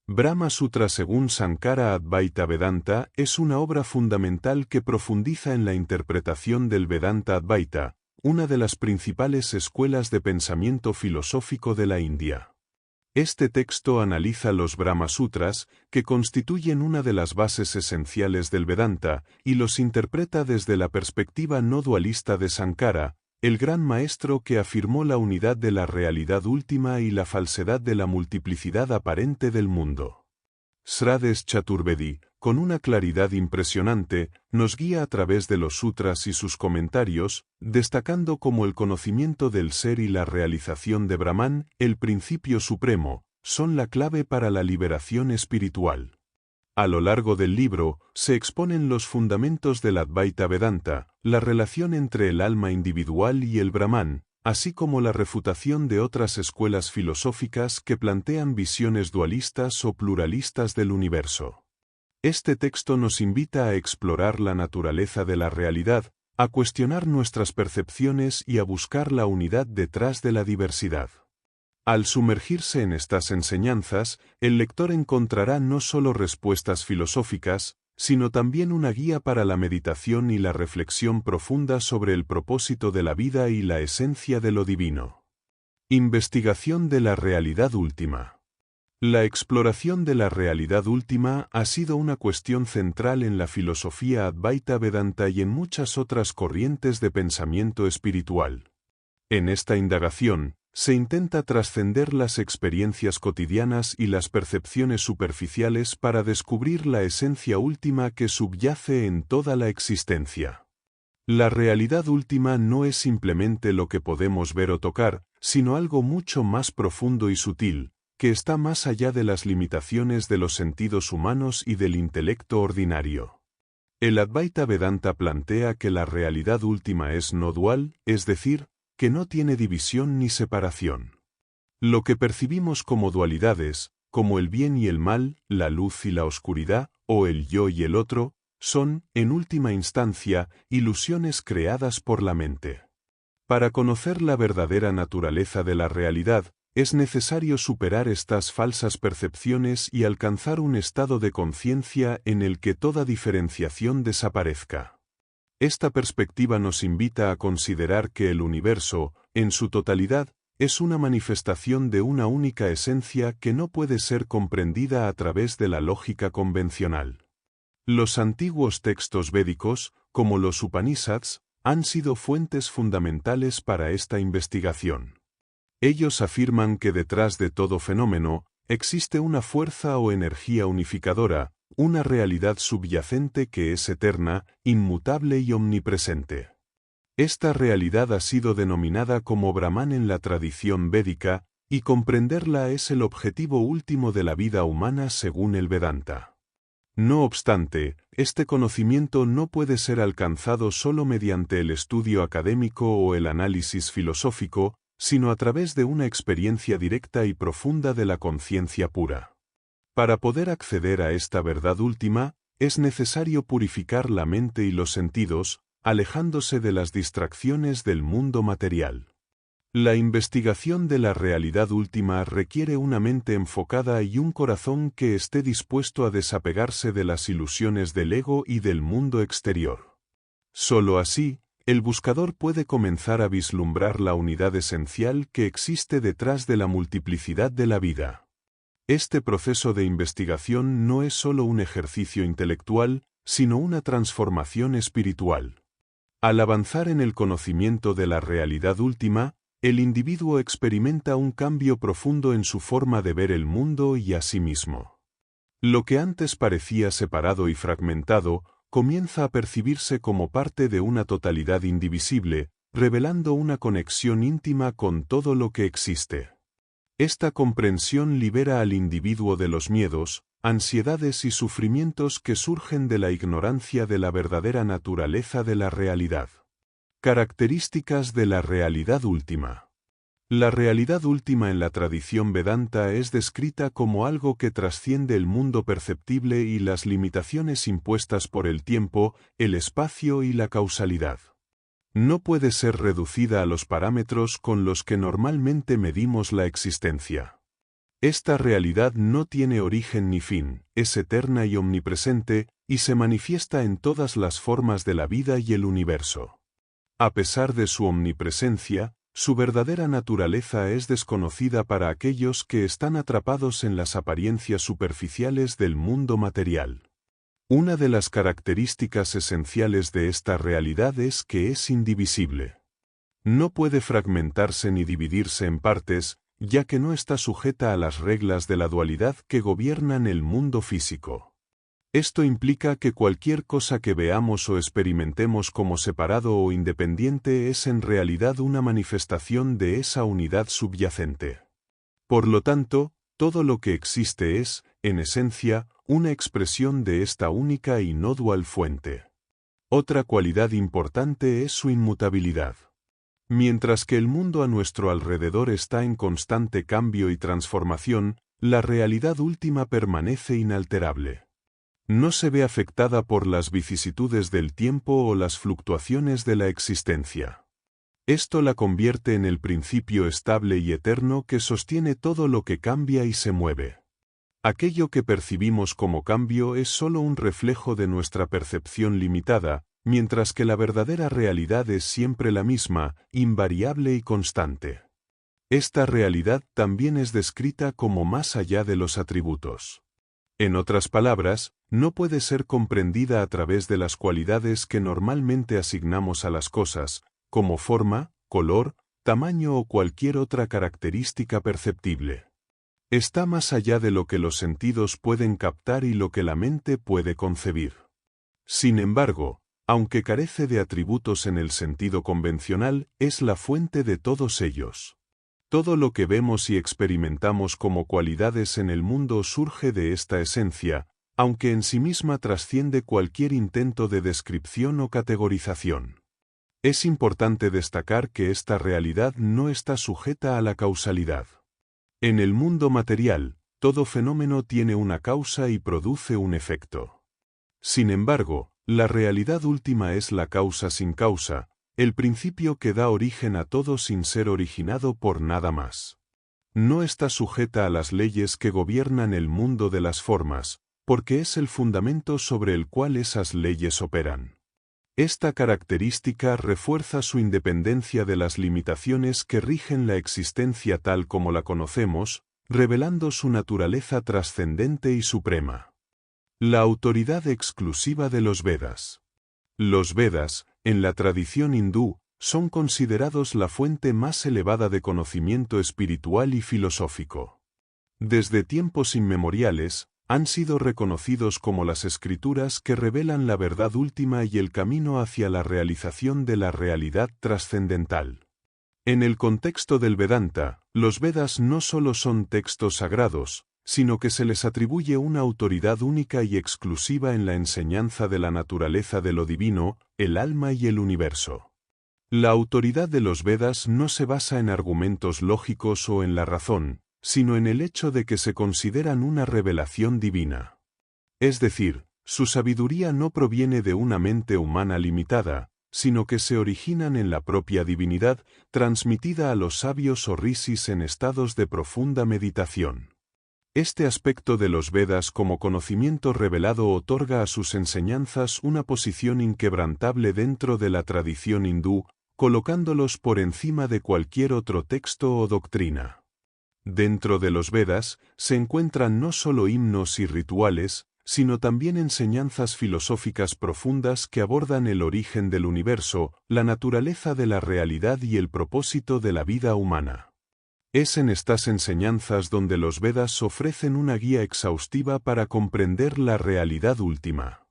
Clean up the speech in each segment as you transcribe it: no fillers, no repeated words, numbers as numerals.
Brahma Sutra según Sankara Advaita Vedanta es una obra fundamental que profundiza en la interpretación del Vedanta Advaita, una de las principales escuelas de pensamiento filosófico de la India. Este texto analiza los Brahma Sutras, que constituyen una de las bases esenciales del Vedanta, y los interpreta desde la perspectiva no dualista de Sankara, el gran maestro que afirmó la unidad de la realidad última y la falsedad de la multiplicidad aparente del mundo. Shrades Chaturvedi, con una claridad impresionante, nos guía a través de los sutras y sus comentarios, destacando cómo el conocimiento del ser y la realización de Brahman, el principio supremo, son la clave para la liberación espiritual. A lo largo del libro, se exponen los fundamentos del Advaita Vedanta, la relación entre el alma individual y el Brahman, así como la refutación de otras escuelas filosóficas que plantean visiones dualistas o pluralistas del universo. Este texto nos invita a explorar la naturaleza de la realidad, a cuestionar nuestras percepciones y a buscar la unidad detrás de la diversidad. Al sumergirse en estas enseñanzas, el lector encontrará no solo respuestas filosóficas, sino también una guía para la meditación y la reflexión profunda sobre el propósito de la vida y la esencia de lo divino. Investigación de la realidad última. La exploración de la realidad última ha sido una cuestión central en la filosofía Advaita Vedanta y en muchas otras corrientes de pensamiento espiritual. En esta indagación, se intenta trascender las experiencias cotidianas y las percepciones superficiales para descubrir la esencia última que subyace en toda la existencia. La realidad última no es simplemente lo que podemos ver o tocar, sino algo mucho más profundo y sutil, que está más allá de las limitaciones de los sentidos humanos y del intelecto ordinario. El Advaita Vedanta plantea que la realidad última es no dual, es decir, que no tiene división ni separación. Lo que percibimos como dualidades, como el bien y el mal, la luz y la oscuridad, o el yo y el otro, son, en última instancia, ilusiones creadas por la mente. Para conocer la verdadera naturaleza de la realidad, es necesario superar estas falsas percepciones y alcanzar un estado de conciencia en el que toda diferenciación desaparezca. Esta perspectiva nos invita a considerar que el universo, en su totalidad, es una manifestación de una única esencia que no puede ser comprendida a través de la lógica convencional. Los antiguos textos védicos, como los Upanishads, han sido fuentes fundamentales para esta investigación. Ellos afirman que detrás de todo fenómeno, existe una fuerza o energía unificadora, una realidad subyacente que es eterna, inmutable y omnipresente. Esta realidad ha sido denominada como Brahman en la tradición védica, y comprenderla es el objetivo último de la vida humana según el Vedanta. No obstante, este conocimiento no puede ser alcanzado solo mediante el estudio académico o el análisis filosófico, sino a través de una experiencia directa y profunda de la conciencia pura. Para poder acceder a esta verdad última, es necesario purificar la mente y los sentidos, alejándose de las distracciones del mundo material. La investigación de la realidad última requiere una mente enfocada y un corazón que esté dispuesto a desapegarse de las ilusiones del ego y del mundo exterior. Solo así, el buscador puede comenzar a vislumbrar la unidad esencial que existe detrás de la multiplicidad de la vida. Este proceso de investigación no es solo un ejercicio intelectual, sino una transformación espiritual. Al avanzar en el conocimiento de la realidad última, el individuo experimenta un cambio profundo en su forma de ver el mundo y a sí mismo. Lo que antes parecía separado y fragmentado, comienza a percibirse como parte de una totalidad indivisible, revelando una conexión íntima con todo lo que existe. Esta comprensión libera al individuo de los miedos, ansiedades y sufrimientos que surgen de la ignorancia de la verdadera naturaleza de la realidad. Características de la realidad última. La realidad última en la tradición Vedanta es descrita como algo que trasciende el mundo perceptible y las limitaciones impuestas por el tiempo, el espacio y la causalidad. No puede ser reducida a los parámetros con los que normalmente medimos la existencia. Esta realidad no tiene origen ni fin, es eterna y omnipresente, y se manifiesta en todas las formas de la vida y el universo. A pesar de su omnipresencia, su verdadera naturaleza es desconocida para aquellos que están atrapados en las apariencias superficiales del mundo material. Una de las características esenciales de esta realidad es que es indivisible. No puede fragmentarse ni dividirse en partes, ya que no está sujeta a las reglas de la dualidad que gobiernan el mundo físico. Esto implica que cualquier cosa que veamos o experimentemos como separado o independiente es en realidad una manifestación de esa unidad subyacente. Por lo tanto, todo lo que existe es, en esencia, una expresión de esta única y no dual fuente. Otra cualidad importante es su inmutabilidad. Mientras que el mundo a nuestro alrededor está en constante cambio y transformación, la realidad última permanece inalterable. No se ve afectada por las vicisitudes del tiempo o las fluctuaciones de la existencia. Esto la convierte en el principio estable y eterno que sostiene todo lo que cambia y se mueve. Aquello que percibimos como cambio es solo un reflejo de nuestra percepción limitada, mientras que la verdadera realidad es siempre la misma, invariable y constante. Esta realidad también es descrita como más allá de los atributos. En otras palabras, no puede ser comprendida a través de las cualidades que normalmente asignamos a las cosas, como forma, color, tamaño o cualquier otra característica perceptible. Está más allá de lo que los sentidos pueden captar y lo que la mente puede concebir. Sin embargo, aunque carece de atributos en el sentido convencional, es la fuente de todos ellos. Todo lo que vemos y experimentamos como cualidades en el mundo surge de esta esencia, aunque en sí misma trasciende cualquier intento de descripción o categorización. Es importante destacar que esta realidad no está sujeta a la causalidad. En el mundo material, todo fenómeno tiene una causa y produce un efecto. Sin embargo, la realidad última es la causa sin causa, el principio que da origen a todo sin ser originado por nada más. No está sujeta a las leyes que gobiernan el mundo de las formas, porque es el fundamento sobre el cual esas leyes operan. Esta característica refuerza su independencia de las limitaciones que rigen la existencia tal como la conocemos, revelando su naturaleza trascendente y suprema. La autoridad exclusiva de los Vedas. Los Vedas, en la tradición hindú, son considerados la fuente más elevada de conocimiento espiritual y filosófico. Desde tiempos inmemoriales, han sido reconocidos como las escrituras que revelan la verdad última y el camino hacia la realización de la realidad trascendental. En el contexto del Vedanta, los Vedas no solo son textos sagrados, sino que se les atribuye una autoridad única y exclusiva en la enseñanza de la naturaleza de lo divino, el alma y el universo. La autoridad de los Vedas no se basa en argumentos lógicos o en la razón, sino en el hecho de que se consideran una revelación divina. Es decir, su sabiduría no proviene de una mente humana limitada, sino que se originan en la propia divinidad, transmitida a los sabios o rishis en estados de profunda meditación. Este aspecto de los Vedas como conocimiento revelado otorga a sus enseñanzas una posición inquebrantable dentro de la tradición hindú, colocándolos por encima de cualquier otro texto o doctrina. Dentro de los Vedas se encuentran no solo himnos y rituales, sino también enseñanzas filosóficas profundas que abordan el origen del universo, la naturaleza de la realidad y el propósito de la vida humana. Es en estas enseñanzas donde los Vedas ofrecen una guía exhaustiva para comprender la realidad última.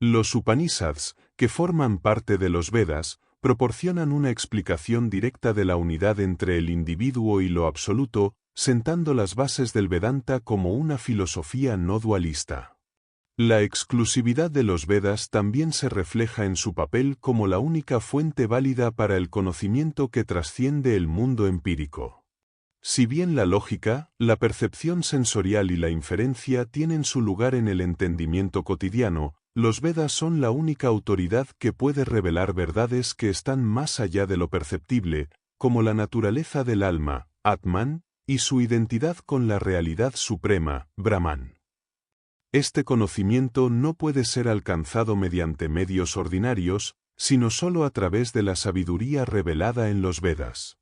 Los Upanishads, que forman parte de los Vedas, proporcionan una explicación directa de la unidad entre el individuo y lo absoluto, sentando las bases del Vedanta como una filosofía no dualista. La exclusividad de los Vedas también se refleja en su papel como la única fuente válida para el conocimiento que trasciende el mundo empírico. Si bien la lógica, la percepción sensorial y la inferencia tienen su lugar en el entendimiento cotidiano, los Vedas son la única autoridad que puede revelar verdades que están más allá de lo perceptible, como la naturaleza del alma, Atman, y su identidad con la realidad suprema, Brahman. Este conocimiento no puede ser alcanzado mediante medios ordinarios, sino solo a través de la sabiduría revelada en los Vedas.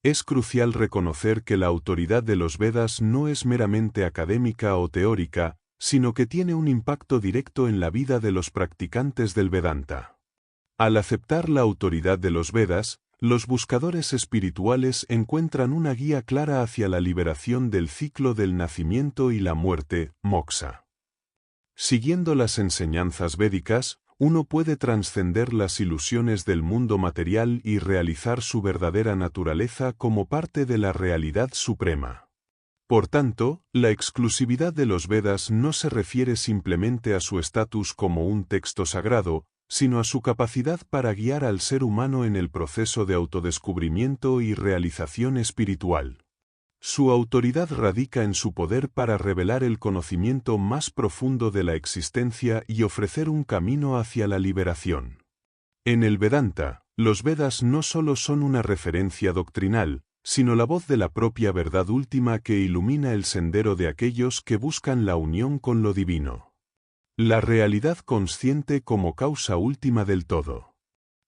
Es crucial reconocer que la autoridad de los Vedas no es meramente académica o teórica, sino que tiene un impacto directo en la vida de los practicantes del Vedanta. Al aceptar la autoridad de los Vedas, los buscadores espirituales encuentran una guía clara hacia la liberación del ciclo del nacimiento y la muerte, moksha. Siguiendo las enseñanzas védicas, uno puede trascender las ilusiones del mundo material y realizar su verdadera naturaleza como parte de la realidad suprema. Por tanto, la exclusividad de los Vedas no se refiere simplemente a su estatus como un texto sagrado, sino a su capacidad para guiar al ser humano en el proceso de autodescubrimiento y realización espiritual. Su autoridad radica en su poder para revelar el conocimiento más profundo de la existencia y ofrecer un camino hacia la liberación. En el Vedanta, los Vedas no solo son una referencia doctrinal, sino la voz de la propia verdad última que ilumina el sendero de aquellos que buscan la unión con lo divino. La realidad consciente como causa última del todo.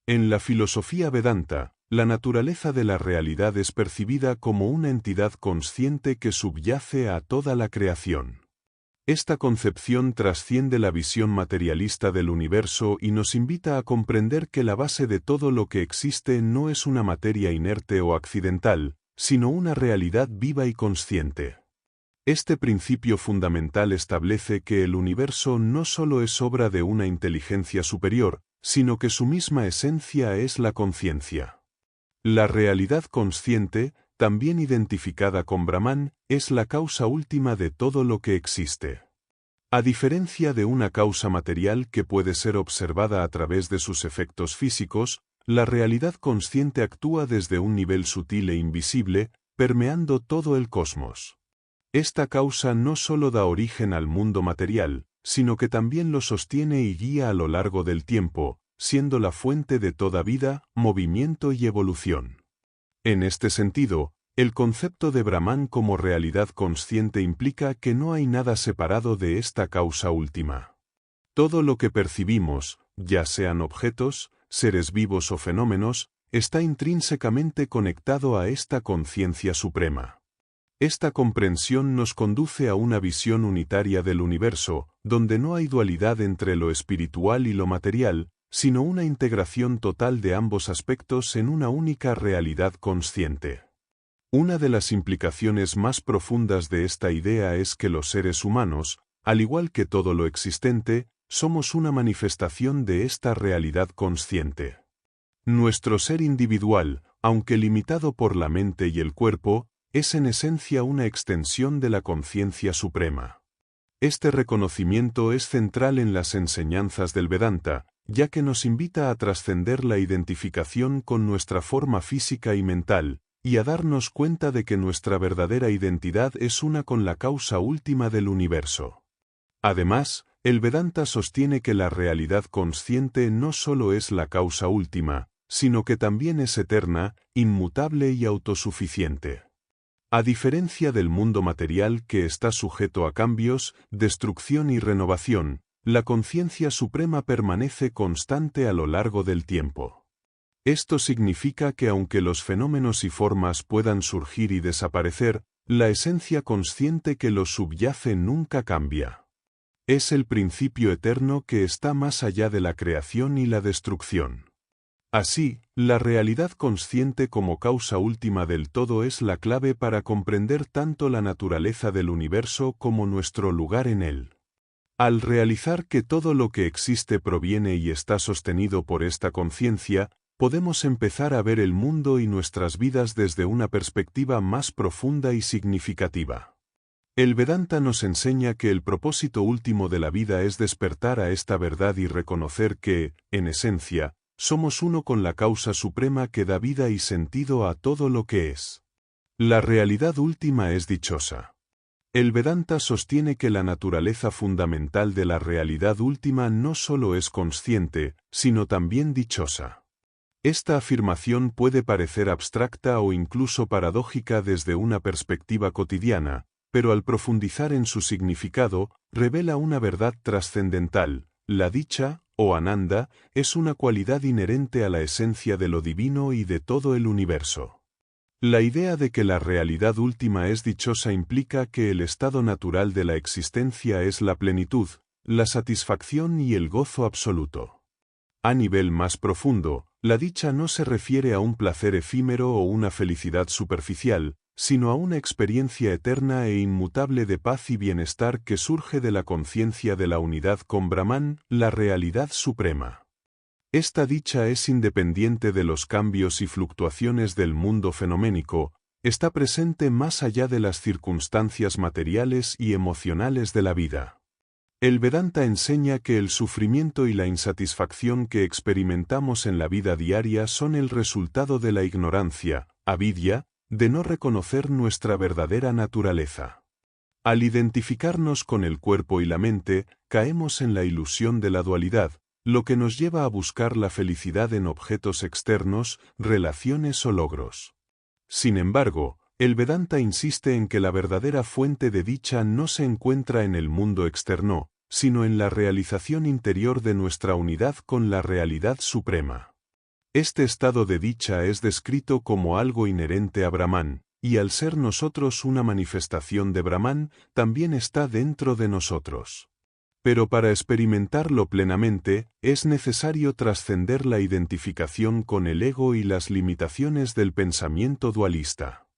En la filosofía Vedanta, la naturaleza de la realidad es percibida como una entidad consciente que subyace a toda la creación. Esta concepción trasciende la visión materialista del universo y nos invita a comprender que la base de todo lo que existe no es una materia inerte o accidental, sino una realidad viva y consciente. Este principio fundamental establece que el universo no solo es obra de una inteligencia superior, sino que su misma esencia es la conciencia. La realidad consciente, también identificada con Brahman, es la causa última de todo lo que existe. A diferencia de una causa material que puede ser observada a través de sus efectos físicos, la realidad consciente actúa desde un nivel sutil e invisible, permeando todo el cosmos. Esta causa no solo da origen al mundo material, sino que también lo sostiene y guía a lo largo del tiempo, siendo la fuente de toda vida, movimiento y evolución. En este sentido, el concepto de Brahman como realidad consciente implica que no hay nada separado de esta causa última. Todo lo que percibimos, ya sean objetos, seres vivos o fenómenos, está intrínsecamente conectado a esta conciencia suprema. Esta comprensión nos conduce a una visión unitaria del universo, donde no hay dualidad entre lo espiritual y lo material, sino una integración total de ambos aspectos en una única realidad consciente. Una de las implicaciones más profundas de esta idea es que los seres humanos, al igual que todo lo existente, somos una manifestación de esta realidad consciente. Nuestro ser individual, aunque limitado por la mente y el cuerpo, es en esencia una extensión de la conciencia suprema. Este reconocimiento es central en las enseñanzas del Vedanta, ya que nos invita a trascender la identificación con nuestra forma física y mental, y a darnos cuenta de que nuestra verdadera identidad es una con la causa última del universo. Además, el Vedanta sostiene que la realidad consciente no solo es la causa última, sino que también es eterna, inmutable y autosuficiente. A diferencia del mundo material que está sujeto a cambios, destrucción y renovación, la conciencia suprema permanece constante a lo largo del tiempo. Esto significa que aunque los fenómenos y formas puedan surgir y desaparecer, la esencia consciente que los subyace nunca cambia. Es el principio eterno que está más allá de la creación y la destrucción. Así, la realidad consciente como causa última del todo es la clave para comprender tanto la naturaleza del universo como nuestro lugar en él. Al realizar que todo lo que existe proviene y está sostenido por esta conciencia, podemos empezar a ver el mundo y nuestras vidas desde una perspectiva más profunda y significativa. El Vedanta nos enseña que el propósito último de la vida es despertar a esta verdad y reconocer que, en esencia, somos uno con la causa suprema que da vida y sentido a todo lo que es. La realidad última es dichosa. El Vedanta sostiene que la naturaleza fundamental de la realidad última no solo es consciente, sino también dichosa. Esta afirmación puede parecer abstracta o incluso paradójica desde una perspectiva cotidiana, pero al profundizar en su significado, revela una verdad trascendental. La dicha, o Ananda, es una cualidad inherente a la esencia de lo divino y de todo el universo. La idea de que la realidad última es dichosa implica que el estado natural de la existencia es la plenitud, la satisfacción y el gozo absoluto. A nivel más profundo, la dicha no se refiere a un placer efímero o una felicidad superficial, sino a una experiencia eterna e inmutable de paz y bienestar que surge de la conciencia de la unidad con Brahman, la realidad suprema. Esta dicha es independiente de los cambios y fluctuaciones del mundo fenoménico, está presente más allá de las circunstancias materiales y emocionales de la vida. El Vedanta enseña que el sufrimiento y la insatisfacción que experimentamos en la vida diaria son el resultado de la ignorancia, avidya, de no reconocer nuestra verdadera naturaleza. Al identificarnos con el cuerpo y la mente, caemos en la ilusión de la dualidad, lo que nos lleva a buscar la felicidad en objetos externos, relaciones o logros. Sin embargo, el Vedanta insiste en que la verdadera fuente de dicha no se encuentra en el mundo externo, sino en la realización interior de nuestra unidad con la realidad suprema. Este estado de dicha es descrito como algo inherente a Brahman, y al ser nosotros una manifestación de Brahman, también está dentro de nosotros. Pero para experimentarlo plenamente, es necesario trascender la identificación con el ego y las limitaciones del pensamiento dualista.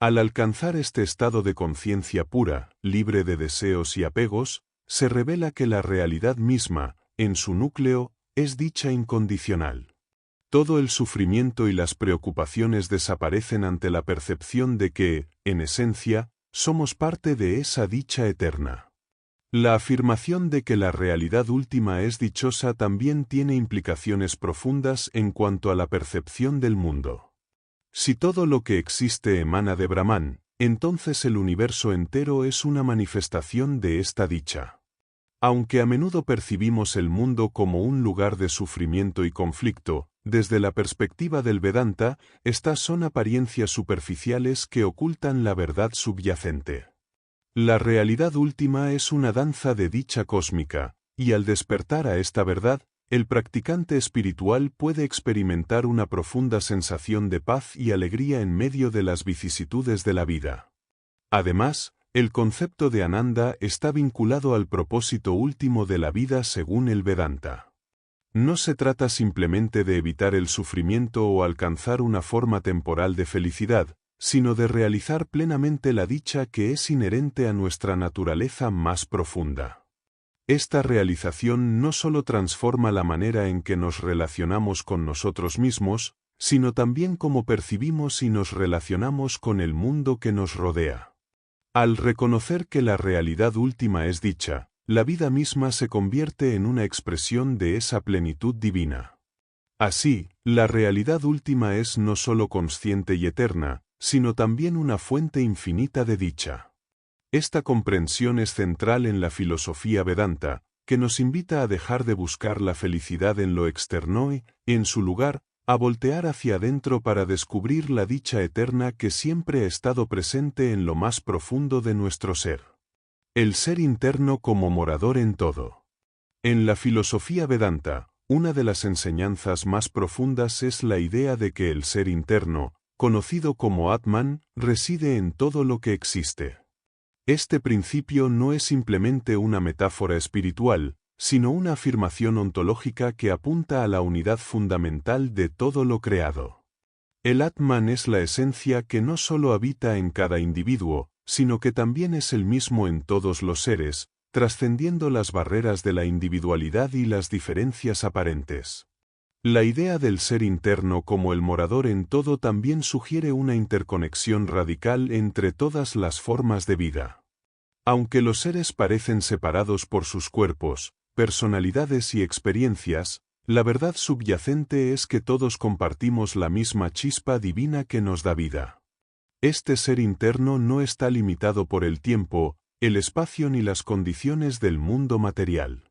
Al alcanzar este estado de conciencia pura, libre de deseos y apegos, se revela que la realidad misma, en su núcleo, es dicha incondicional. Todo el sufrimiento y las preocupaciones desaparecen ante la percepción de que, en esencia, somos parte de esa dicha eterna. La afirmación de que la realidad última es dichosa también tiene implicaciones profundas en cuanto a la percepción del mundo. Si todo lo que existe emana de Brahman, entonces el universo entero es una manifestación de esta dicha. Aunque a menudo percibimos el mundo como un lugar de sufrimiento y conflicto, desde la perspectiva del Vedanta, estas son apariencias superficiales que ocultan la verdad subyacente. La realidad última es una danza de dicha cósmica, y al despertar a esta verdad, el practicante espiritual puede experimentar una profunda sensación de paz y alegría en medio de las vicisitudes de la vida. Además, el concepto de Ananda está vinculado al propósito último de la vida según el Vedanta. No se trata simplemente de evitar el sufrimiento o alcanzar una forma temporal de felicidad, sino de realizar plenamente la dicha que es inherente a nuestra naturaleza más profunda. Esta realización no solo transforma la manera en que nos relacionamos con nosotros mismos, sino también cómo percibimos y nos relacionamos con el mundo que nos rodea. Al reconocer que la realidad última es dicha, la vida misma se convierte en una expresión de esa plenitud divina. Así, la realidad última es no solo consciente y eterna, sino también una fuente infinita de dicha. Esta comprensión es central en la filosofía Vedanta, que nos invita a dejar de buscar la felicidad en lo externo y, en su lugar, a voltear hacia adentro para descubrir la dicha eterna que siempre ha estado presente en lo más profundo de nuestro ser. El ser interno como morador en todo. En la filosofía Vedanta, una de las enseñanzas más profundas es la idea de que el ser interno, conocido como Atman, reside en todo lo que existe. Este principio no es simplemente una metáfora espiritual, sino una afirmación ontológica que apunta a la unidad fundamental de todo lo creado. El Atman es la esencia que no solo habita en cada individuo, sino que también es el mismo en todos los seres, trascendiendo las barreras de la individualidad y las diferencias aparentes. La idea del ser interno como el morador en todo también sugiere una interconexión radical entre todas las formas de vida. Aunque los seres parecen separados por sus cuerpos, personalidades y experiencias, la verdad subyacente es que todos compartimos la misma chispa divina que nos da vida. Este ser interno no está limitado por el tiempo, el espacio ni las condiciones del mundo material.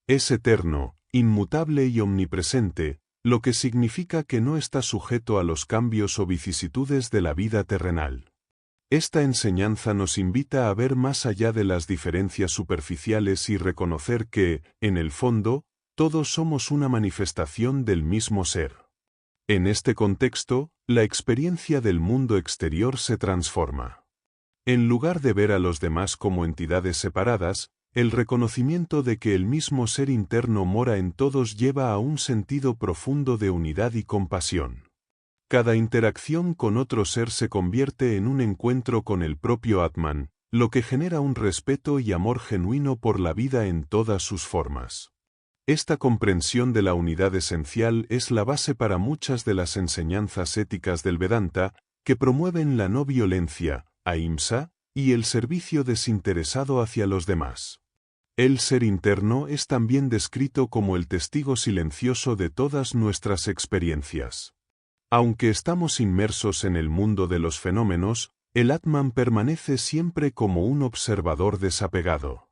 Es eterno, inmutable y omnipresente, lo que significa que no está sujeto a los cambios o vicisitudes de la vida terrenal. Esta enseñanza nos invita a ver más allá de las diferencias superficiales y reconocer que, en el fondo, todos somos una manifestación del mismo ser. En este contexto, la experiencia del mundo exterior se transforma. En lugar de ver a los demás como entidades separadas, el reconocimiento de que el mismo ser interno mora en todos lleva a un sentido profundo de unidad y compasión. Cada interacción con otro ser se convierte en un encuentro con el propio Atman, lo que genera un respeto y amor genuino por la vida en todas sus formas. Esta comprensión de la unidad esencial es la base para muchas de las enseñanzas éticas del Vedanta, que promueven la no violencia, ahimsa, y el servicio desinteresado hacia los demás. El ser interno es también descrito como el testigo silencioso de todas nuestras experiencias. Aunque estamos inmersos en el mundo de los fenómenos, el Atman permanece siempre como un observador desapegado.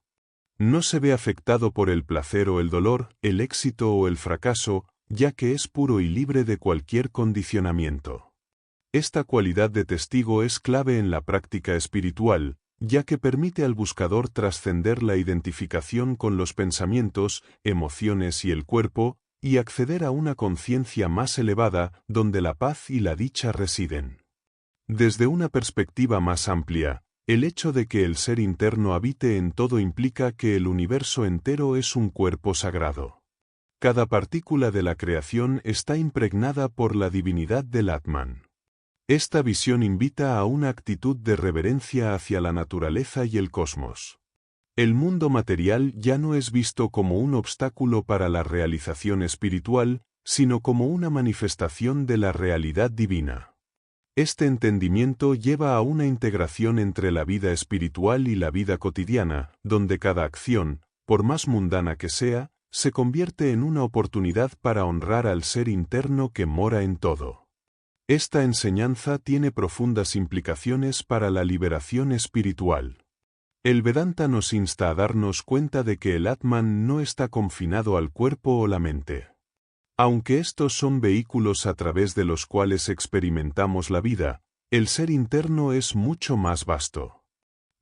No se ve afectado por el placer o el dolor, el éxito o el fracaso, ya que es puro y libre de cualquier condicionamiento. Esta cualidad de testigo es clave en la práctica espiritual, ya que permite al buscador trascender la identificación con los pensamientos, emociones y el cuerpo, y acceder a una conciencia más elevada, donde la paz y la dicha residen. Desde una perspectiva más amplia, el hecho de que el ser interno habite en todo implica que el universo entero es un cuerpo sagrado. Cada partícula de la creación está impregnada por la divinidad del Atman. Esta visión invita a una actitud de reverencia hacia la naturaleza y el cosmos. El mundo material ya no es visto como un obstáculo para la realización espiritual, sino como una manifestación de la realidad divina. Este entendimiento lleva a una integración entre la vida espiritual y la vida cotidiana, donde cada acción, por más mundana que sea, se convierte en una oportunidad para honrar al ser interno que mora en todo. Esta enseñanza tiene profundas implicaciones para la liberación espiritual. El Vedanta nos insta a darnos cuenta de que el Atman no está confinado al cuerpo o la mente. Aunque estos son vehículos a través de los cuales experimentamos la vida, el ser interno es mucho más vasto.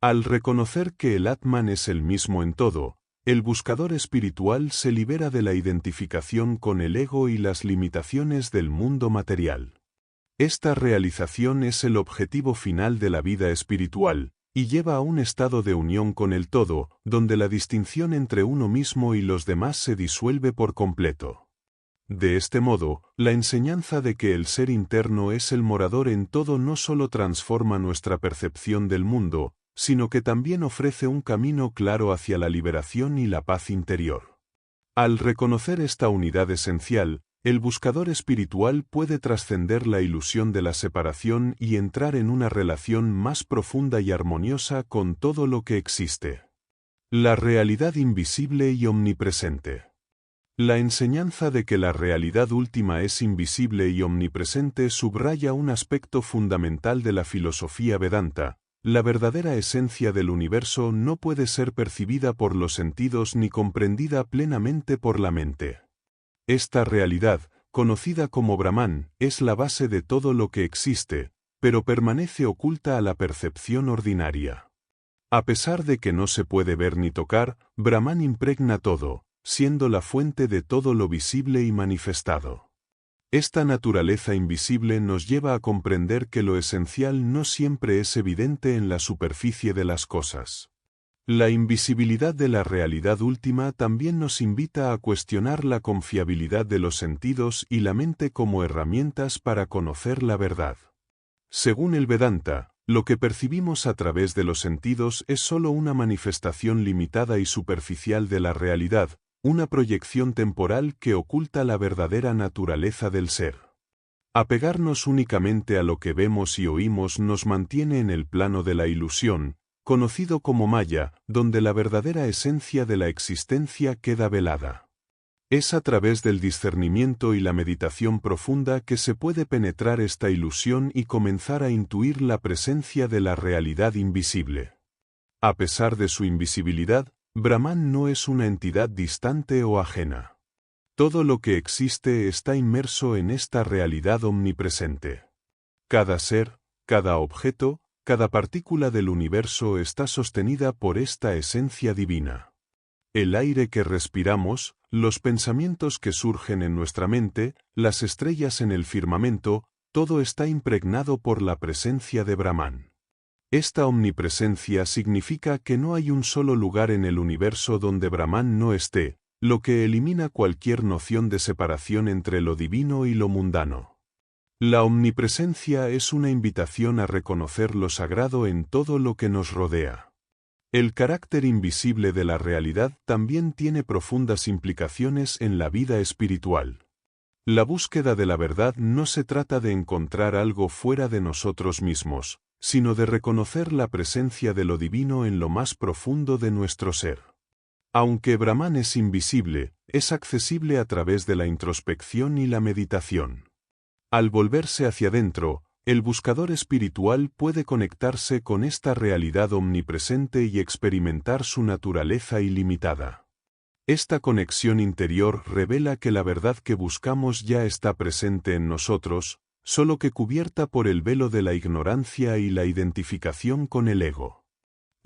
Al reconocer que el Atman es el mismo en todo, el buscador espiritual se libera de la identificación con el ego y las limitaciones del mundo material. Esta realización es el objetivo final de la vida espiritual, y lleva a un estado de unión con el todo, donde la distinción entre uno mismo y los demás se disuelve por completo. De este modo, la enseñanza de que el ser interno es el morador en todo no solo transforma nuestra percepción del mundo, sino que también ofrece un camino claro hacia la liberación y la paz interior. Al reconocer esta unidad esencial, el buscador espiritual puede trascender la ilusión de la separación y entrar en una relación más profunda y armoniosa con todo lo que existe. La realidad invisible y omnipresente. La enseñanza de que la realidad última es invisible y omnipresente subraya un aspecto fundamental de la filosofía Vedanta. La verdadera esencia del universo no puede ser percibida por los sentidos ni comprendida plenamente por la mente. Esta realidad, conocida como Brahman, es la base de todo lo que existe, pero permanece oculta a la percepción ordinaria. A pesar de que no se puede ver ni tocar, Brahman impregna todo, siendo la fuente de todo lo visible y manifestado. Esta naturaleza invisible nos lleva a comprender que lo esencial no siempre es evidente en la superficie de las cosas. La invisibilidad de la realidad última también nos invita a cuestionar la confiabilidad de los sentidos y la mente como herramientas para conocer la verdad. Según el Vedanta, lo que percibimos a través de los sentidos es solo una manifestación limitada y superficial de la realidad, una proyección temporal que oculta la verdadera naturaleza del ser. Apegarnos únicamente a lo que vemos y oímos nos mantiene en el plano de la ilusión, conocido como Maya, donde la verdadera esencia de la existencia queda velada. Es a través del discernimiento y la meditación profunda que se puede penetrar esta ilusión y comenzar a intuir la presencia de la realidad invisible. A pesar de su invisibilidad, Brahman no es una entidad distante o ajena. Todo lo que existe está inmerso en esta realidad omnipresente. Cada ser, cada objeto, cada partícula del universo está sostenida por esta esencia divina. El aire que respiramos, los pensamientos que surgen en nuestra mente, las estrellas en el firmamento, todo está impregnado por la presencia de Brahman. Esta omnipresencia significa que no hay un solo lugar en el universo donde Brahman no esté, lo que elimina cualquier noción de separación entre lo divino y lo mundano. La omnipresencia es una invitación a reconocer lo sagrado en todo lo que nos rodea. El carácter invisible de la realidad también tiene profundas implicaciones en la vida espiritual. La búsqueda de la verdad no se trata de encontrar algo fuera de nosotros mismos, sino de reconocer la presencia de lo divino en lo más profundo de nuestro ser. Aunque Brahman es invisible, es accesible a través de la introspección y la meditación. Al volverse hacia adentro, el buscador espiritual puede conectarse con esta realidad omnipresente y experimentar su naturaleza ilimitada. Esta conexión interior revela que la verdad que buscamos ya está presente en nosotros, solo que cubierta por el velo de la ignorancia y la identificación con el ego.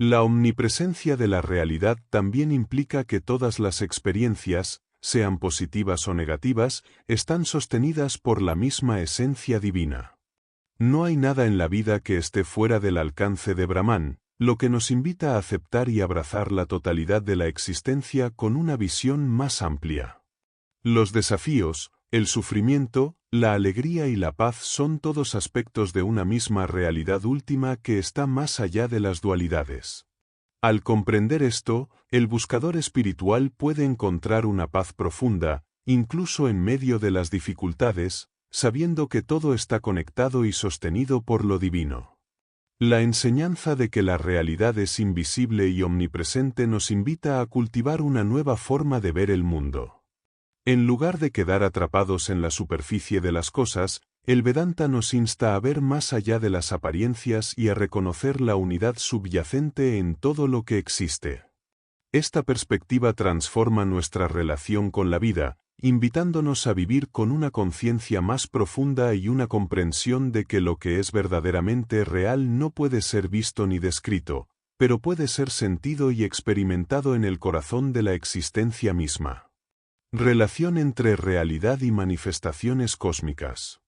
La omnipresencia de la realidad también implica que todas las experiencias, sean positivas o negativas, están sostenidas por la misma esencia divina. No hay nada en la vida que esté fuera del alcance de Brahman, lo que nos invita a aceptar y abrazar la totalidad de la existencia con una visión más amplia. Los desafíos, el sufrimiento, la alegría y la paz son todos aspectos de una misma realidad última que está más allá de las dualidades. Al comprender esto, el buscador espiritual puede encontrar una paz profunda, incluso en medio de las dificultades, sabiendo que todo está conectado y sostenido por lo divino. La enseñanza de que la realidad es invisible y omnipresente nos invita a cultivar una nueva forma de ver el mundo. En lugar de quedar atrapados en la superficie de las cosas, el Vedanta nos insta a ver más allá de las apariencias y a reconocer la unidad subyacente en todo lo que existe. Esta perspectiva transforma nuestra relación con la vida, invitándonos a vivir con una conciencia más profunda y una comprensión de que lo que es verdaderamente real no puede ser visto ni descrito, pero puede ser sentido y experimentado en el corazón de la existencia misma. Relación entre realidad y manifestaciones cósmicas.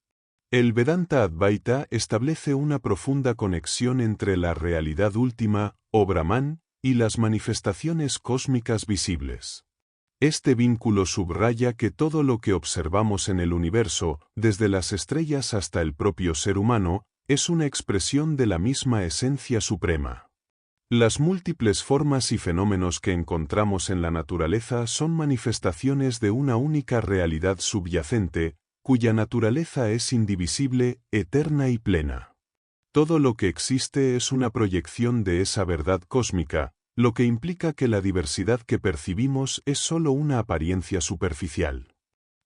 El Vedanta Advaita establece una profunda conexión entre la realidad última, o Brahman, y las manifestaciones cósmicas visibles. Este vínculo subraya que todo lo que observamos en el universo, desde las estrellas hasta el propio ser humano, es una expresión de la misma esencia suprema. Las múltiples formas y fenómenos que encontramos en la naturaleza son manifestaciones de una única realidad subyacente, cuya naturaleza es indivisible, eterna y plena. Todo lo que existe es una proyección de esa verdad cósmica, lo que implica que la diversidad que percibimos es solo una apariencia superficial.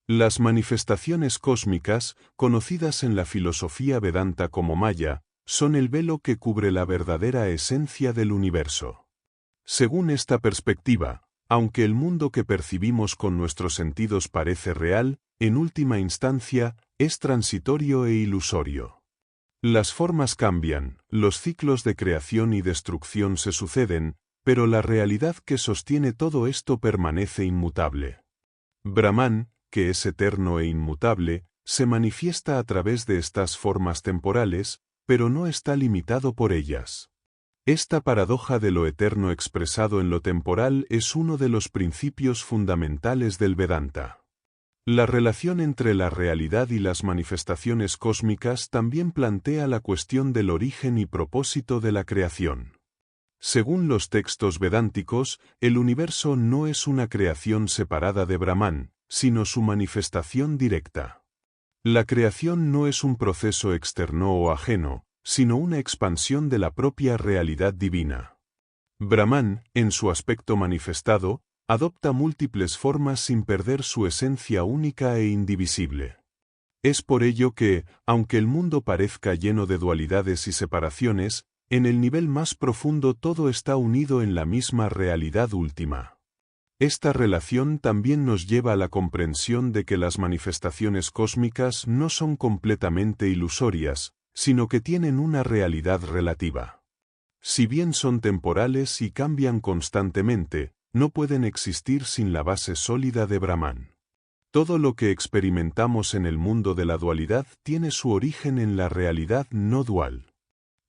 Las manifestaciones cósmicas, conocidas en la filosofía Vedanta como Maya, son el velo que cubre la verdadera esencia del universo. Según esta perspectiva, aunque el mundo que percibimos con nuestros sentidos parece real, en última instancia, es transitorio e ilusorio. Las formas cambian, los ciclos de creación y destrucción se suceden, pero la realidad que sostiene todo esto permanece inmutable. Brahman, que es eterno e inmutable, se manifiesta a través de estas formas temporales, pero no está limitado por ellas. Esta paradoja de lo eterno expresado en lo temporal es uno de los principios fundamentales del Vedanta. La relación entre la realidad y las manifestaciones cósmicas también plantea la cuestión del origen y propósito de la creación. Según los textos vedánticos, el universo no es una creación separada de Brahman, sino su manifestación directa. La creación no es un proceso externo o ajeno, sino una expansión de la propia realidad divina. Brahman, en su aspecto manifestado, adopta múltiples formas sin perder su esencia única e indivisible. Es por ello que, aunque el mundo parezca lleno de dualidades y separaciones, en el nivel más profundo todo está unido en la misma realidad última. Esta relación también nos lleva a la comprensión de que las manifestaciones cósmicas no son completamente ilusorias, sino que tienen una realidad relativa. Si bien son temporales y cambian constantemente, no pueden existir sin la base sólida de Brahman. Todo lo que experimentamos en el mundo de la dualidad tiene su origen en la realidad no dual.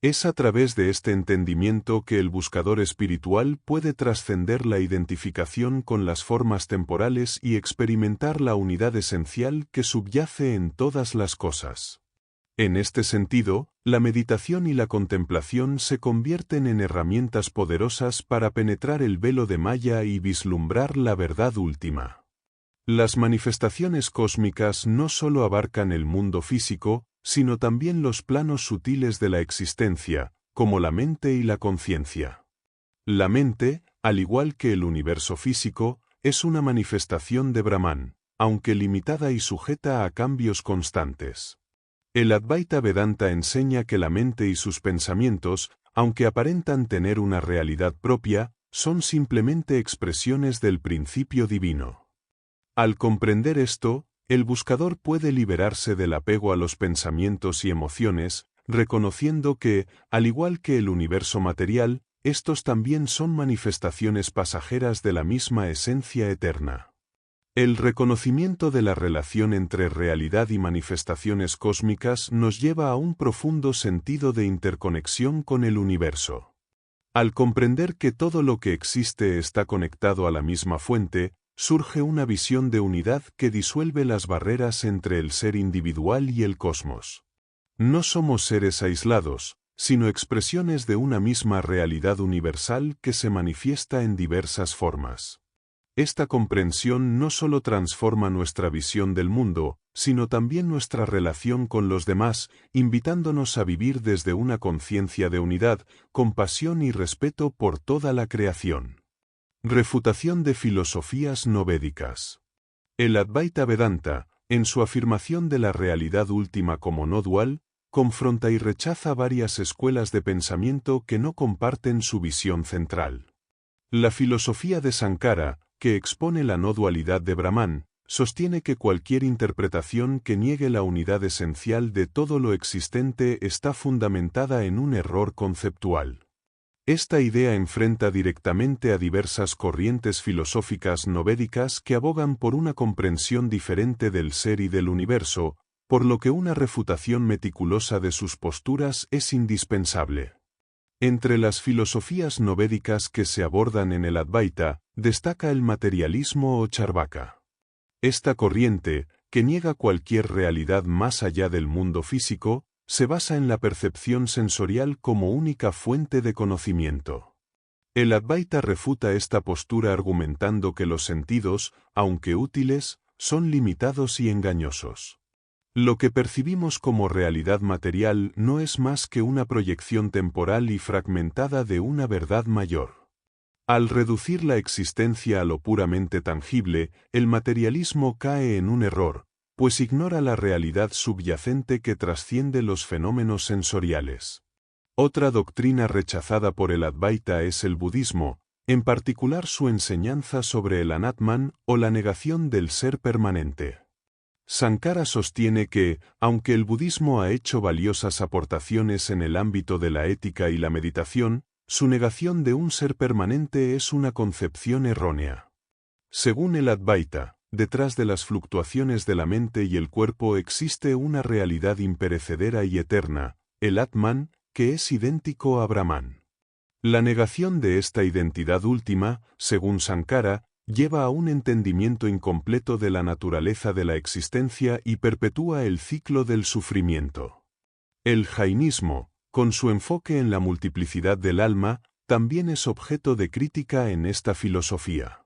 Es a través de este entendimiento que el buscador espiritual puede trascender la identificación con las formas temporales y experimentar la unidad esencial que subyace en todas las cosas. En este sentido, la meditación y la contemplación se convierten en herramientas poderosas para penetrar el velo de Maya y vislumbrar la verdad última. Las manifestaciones cósmicas no solo abarcan el mundo físico, sino también los planos sutiles de la existencia, como la mente y la conciencia. La mente, al igual que el universo físico, es una manifestación de Brahman, aunque limitada y sujeta a cambios constantes. El Advaita Vedanta enseña que la mente y sus pensamientos, aunque aparentan tener una realidad propia, son simplemente expresiones del principio divino. Al comprender esto, el buscador puede liberarse del apego a los pensamientos y emociones, reconociendo que, al igual que el universo material, estos también son manifestaciones pasajeras de la misma esencia eterna. El reconocimiento de la relación entre realidad y manifestaciones cósmicas nos lleva a un profundo sentido de interconexión con el universo. Al comprender que todo lo que existe está conectado a la misma fuente, surge una visión de unidad que disuelve las barreras entre el ser individual y el cosmos. No somos seres aislados, sino expresiones de una misma realidad universal que se manifiesta en diversas formas. Esta comprensión no solo transforma nuestra visión del mundo, sino también nuestra relación con los demás, invitándonos a vivir desde una conciencia de unidad, compasión y respeto por toda la creación. Refutación de filosofías no védicas. El Advaita Vedanta, en su afirmación de la realidad última como no dual, confronta y rechaza varias escuelas de pensamiento que no comparten su visión central. La filosofía de Sankara, que expone la no dualidad de Brahman, sostiene que cualquier interpretación que niegue la unidad esencial de todo lo existente está fundamentada en un error conceptual. Esta idea enfrenta directamente a diversas corrientes filosóficas no védicas que abogan por una comprensión diferente del ser y del universo, por lo que una refutación meticulosa de sus posturas es indispensable. Entre las filosofías no védicas que se abordan en el Advaita, destaca el materialismo o Charvaka. Esta corriente, que niega cualquier realidad más allá del mundo físico, se basa en la percepción sensorial como única fuente de conocimiento. El Advaita refuta esta postura argumentando que los sentidos, aunque útiles, son limitados y engañosos. Lo que percibimos como realidad material no es más que una proyección temporal y fragmentada de una verdad mayor. Al reducir la existencia a lo puramente tangible, el materialismo cae en un error, pues ignora la realidad subyacente que trasciende los fenómenos sensoriales. Otra doctrina rechazada por el Advaita es el budismo, en particular su enseñanza sobre el Anatman o la negación del ser permanente. Sankara sostiene que, aunque el budismo ha hecho valiosas aportaciones en el ámbito de la ética y la meditación, su negación de un ser permanente es una concepción errónea. Según el Advaita, detrás de las fluctuaciones de la mente y el cuerpo existe una realidad imperecedera y eterna, el Atman, que es idéntico a Brahman. La negación de esta identidad última, según Sankara, lleva a un entendimiento incompleto de la naturaleza de la existencia y perpetúa el ciclo del sufrimiento. El jainismo, con su enfoque en la multiplicidad del alma, también es objeto de crítica en esta filosofía.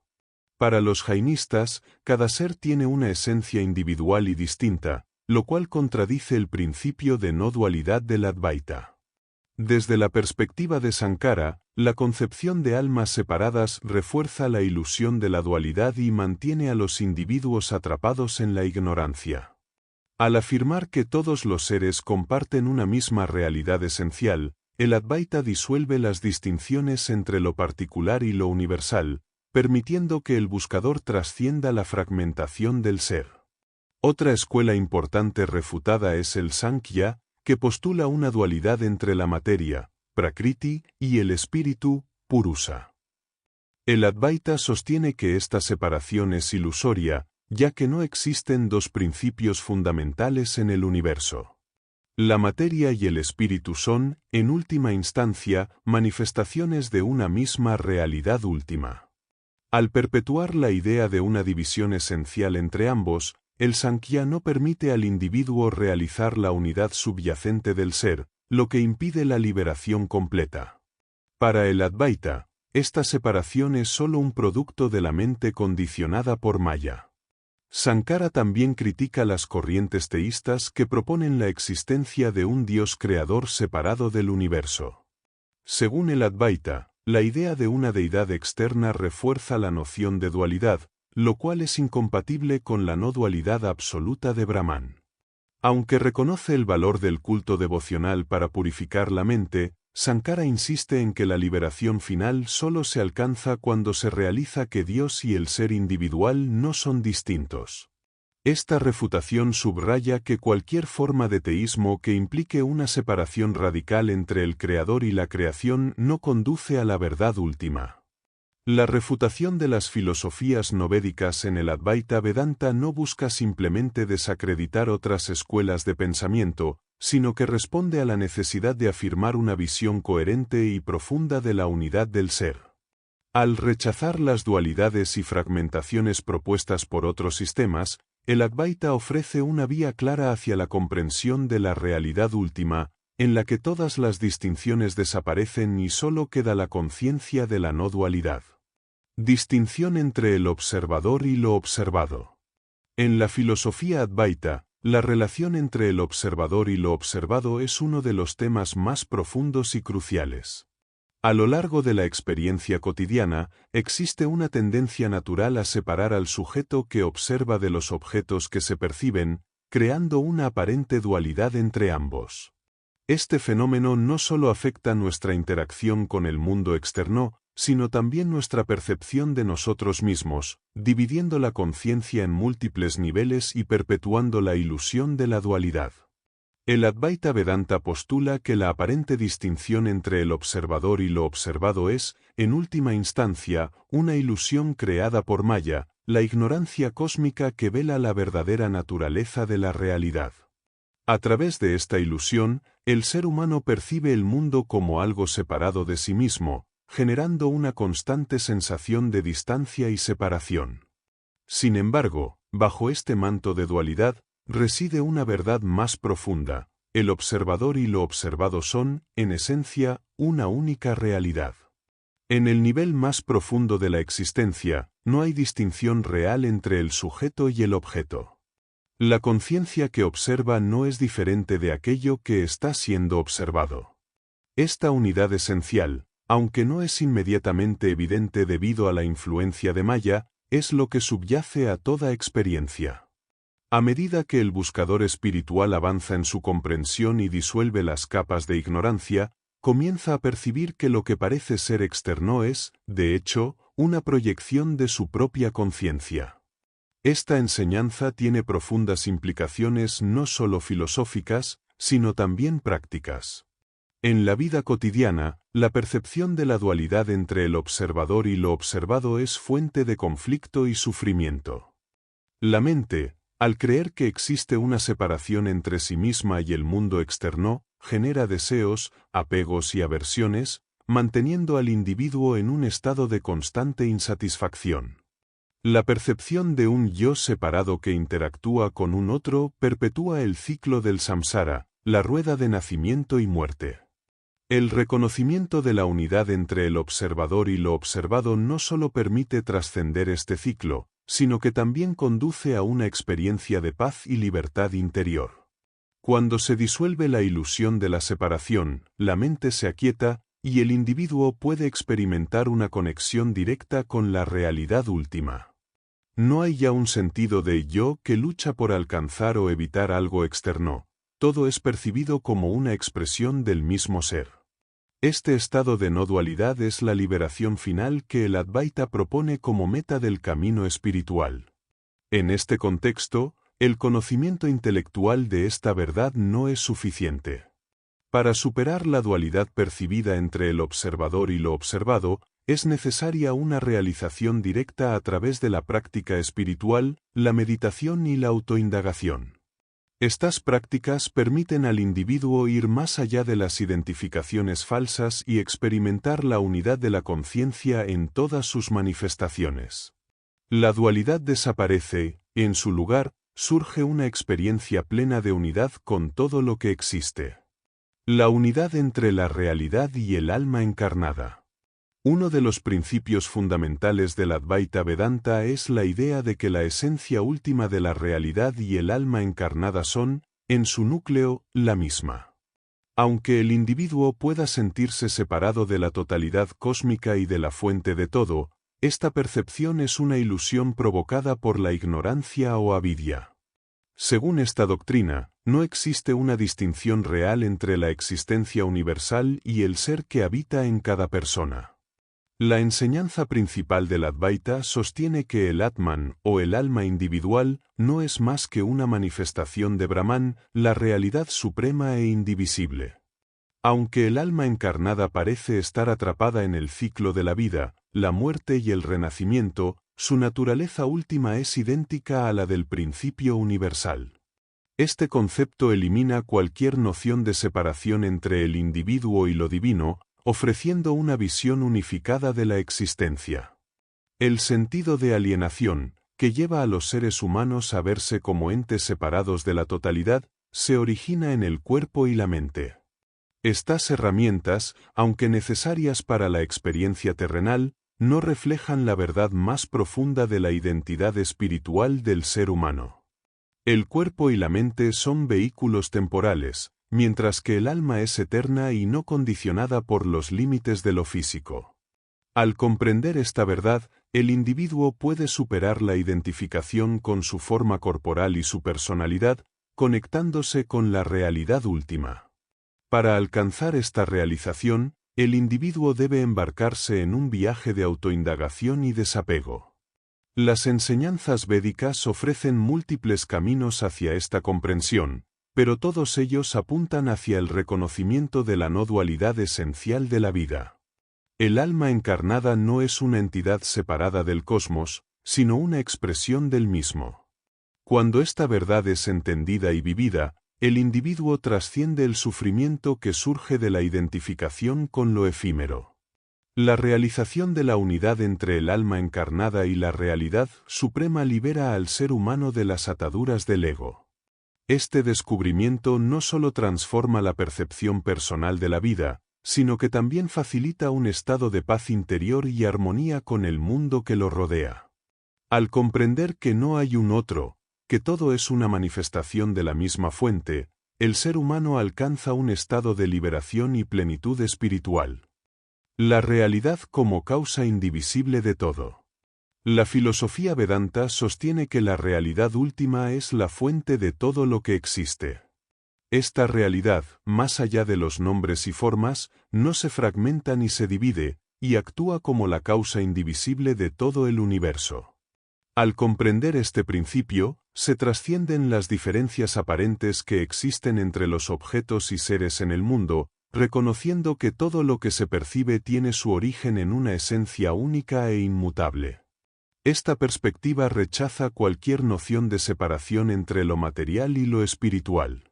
Para los jainistas, cada ser tiene una esencia individual y distinta, lo cual contradice el principio de no dualidad del Advaita. Desde la perspectiva de Sankara, la concepción de almas separadas refuerza la ilusión de la dualidad y mantiene a los individuos atrapados en la ignorancia. Al afirmar que todos los seres comparten una misma realidad esencial, el Advaita disuelve las distinciones entre lo particular y lo universal, permitiendo que el buscador trascienda la fragmentación del ser. Otra escuela importante refutada es el Sankhya, que postula una dualidad entre la materia, Prakriti, y el espíritu, Purusa. El Advaita sostiene que esta separación es ilusoria, ya que no existen dos principios fundamentales en el universo. La materia y el espíritu son, en última instancia, manifestaciones de una misma realidad última. Al perpetuar la idea de una división esencial entre ambos, el Sankhya no permite al individuo realizar la unidad subyacente del ser, lo que impide la liberación completa. Para el Advaita, esta separación es solo un producto de la mente condicionada por Maya. Sankara también critica las corrientes teístas que proponen la existencia de un Dios creador separado del universo. Según el Advaita, la idea de una deidad externa refuerza la noción de dualidad, lo cual es incompatible con la no dualidad absoluta de Brahman. Aunque reconoce el valor del culto devocional para purificar la mente, Sankara insiste en que la liberación final solo se alcanza cuando se realiza que Dios y el ser individual no son distintos. Esta refutación subraya que cualquier forma de teísmo que implique una separación radical entre el creador y la creación no conduce a la verdad última. La refutación de las filosofías no védicas en el Advaita Vedanta no busca simplemente desacreditar otras escuelas de pensamiento, sino que responde a la necesidad de afirmar una visión coherente y profunda de la unidad del ser. Al rechazar las dualidades y fragmentaciones propuestas por otros sistemas, el Advaita ofrece una vía clara hacia la comprensión de la realidad última, en la que todas las distinciones desaparecen y solo queda la conciencia de la no dualidad. Distinción entre el observador y lo observado. En la filosofía Advaita, la relación entre el observador y lo observado es uno de los temas más profundos y cruciales. A lo largo de la experiencia cotidiana, existe una tendencia natural a separar al sujeto que observa de los objetos que se perciben, creando una aparente dualidad entre ambos. Este fenómeno no solo afecta nuestra interacción con el mundo externo, sino también nuestra percepción de nosotros mismos, dividiendo la conciencia en múltiples niveles y perpetuando la ilusión de la dualidad. El Advaita Vedanta postula que la aparente distinción entre el observador y lo observado es, en última instancia, una ilusión creada por Maya, la ignorancia cósmica que vela la verdadera naturaleza de la realidad. A través de esta ilusión, el ser humano percibe el mundo como algo separado de sí mismo, generando una constante sensación de distancia y separación. Sin embargo, bajo este manto de dualidad, reside una verdad más profunda: el observador y lo observado son, en esencia, una única realidad. En el nivel más profundo de la existencia, no hay distinción real entre el sujeto y el objeto. La conciencia que observa no es diferente de aquello que está siendo observado. Esta unidad esencial, aunque no es inmediatamente evidente debido a la influencia de Maya, es lo que subyace a toda experiencia. A medida que el buscador espiritual avanza en su comprensión y disuelve las capas de ignorancia, comienza a percibir que lo que parece ser externo es, de hecho, una proyección de su propia conciencia. Esta enseñanza tiene profundas implicaciones no solo filosóficas, sino también prácticas. En la vida cotidiana, la percepción de la dualidad entre el observador y lo observado es fuente de conflicto y sufrimiento. La mente, al creer que existe una separación entre sí misma y el mundo externo, genera deseos, apegos y aversiones, manteniendo al individuo en un estado de constante insatisfacción. La percepción de un yo separado que interactúa con un otro perpetúa el ciclo del samsara, la rueda de nacimiento y muerte. El reconocimiento de la unidad entre el observador y lo observado no solo permite trascender este ciclo, sino que también conduce a una experiencia de paz y libertad interior. Cuando se disuelve la ilusión de la separación, la mente se aquieta, y el individuo puede experimentar una conexión directa con la realidad última. No hay ya un sentido de yo que lucha por alcanzar o evitar algo externo, todo es percibido como una expresión del mismo ser. Este estado de no dualidad es la liberación final que el Advaita propone como meta del camino espiritual. En este contexto, el conocimiento intelectual de esta verdad no es suficiente. Para superar la dualidad percibida entre el observador y lo observado, es necesaria una realización directa a través de la práctica espiritual, la meditación y la autoindagación. Estas prácticas permiten al individuo ir más allá de las identificaciones falsas y experimentar la unidad de la conciencia en todas sus manifestaciones. La dualidad desaparece, y en su lugar, surge una experiencia plena de unidad con todo lo que existe. La unidad entre la realidad y el alma encarnada. Uno de los principios fundamentales del Advaita Vedanta es la idea de que la esencia última de la realidad y el alma encarnada son, en su núcleo, la misma. Aunque el individuo pueda sentirse separado de la totalidad cósmica y de la fuente de todo, esta percepción es una ilusión provocada por la ignorancia o avidia. Según esta doctrina, no existe una distinción real entre la existencia universal y el ser que habita en cada persona. La enseñanza principal del Advaita sostiene que el Atman, o el alma individual, no es más que una manifestación de Brahman, la realidad suprema e indivisible. Aunque el alma encarnada parece estar atrapada en el ciclo de la vida, la muerte y el renacimiento, su naturaleza última es idéntica a la del principio universal. Este concepto elimina cualquier noción de separación entre el individuo y lo divino, ofreciendo una visión unificada de la existencia. El sentido de alienación, que lleva a los seres humanos a verse como entes separados de la totalidad, se origina en el cuerpo y la mente. Estas herramientas, aunque necesarias para la experiencia terrenal, no reflejan la verdad más profunda de la identidad espiritual del ser humano. El cuerpo y la mente son vehículos temporales, mientras que el alma es eterna y no condicionada por los límites de lo físico. Al comprender esta verdad, el individuo puede superar la identificación con su forma corporal y su personalidad, conectándose con la realidad última. Para alcanzar esta realización, el individuo debe embarcarse en un viaje de autoindagación y desapego. Las enseñanzas védicas ofrecen múltiples caminos hacia esta comprensión, pero todos ellos apuntan hacia el reconocimiento de la no dualidad esencial de la vida. El alma encarnada no es una entidad separada del cosmos, sino una expresión del mismo. Cuando esta verdad es entendida y vivida, el individuo trasciende el sufrimiento que surge de la identificación con lo efímero. La realización de la unidad entre el alma encarnada y la realidad suprema libera al ser humano de las ataduras del ego. Este descubrimiento no solo transforma la percepción personal de la vida, sino que también facilita un estado de paz interior y armonía con el mundo que lo rodea. Al comprender que no hay un otro, que todo es una manifestación de la misma fuente, el ser humano alcanza un estado de liberación y plenitud espiritual. La realidad como causa indivisible de todo. La filosofía Vedanta sostiene que la realidad última es la fuente de todo lo que existe. Esta realidad, más allá de los nombres y formas, no se fragmenta ni se divide, y actúa como la causa indivisible de todo el universo. Al comprender este principio, se trascienden las diferencias aparentes que existen entre los objetos y seres en el mundo, reconociendo que todo lo que se percibe tiene su origen en una esencia única e inmutable. Esta perspectiva rechaza cualquier noción de separación entre lo material y lo espiritual.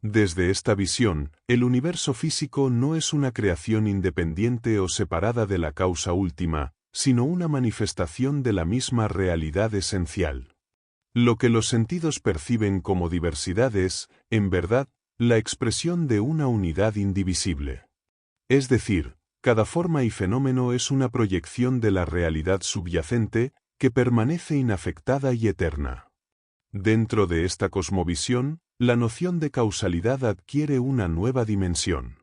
Desde esta visión, el universo físico no es una creación independiente o separada de la causa última, sino una manifestación de la misma realidad esencial. Lo que los sentidos perciben como diversidad es, en verdad, la expresión de una unidad indivisible. Es decir, cada forma y fenómeno es una proyección de la realidad subyacente, que permanece inafectada y eterna. Dentro de esta cosmovisión, la noción de causalidad adquiere una nueva dimensión.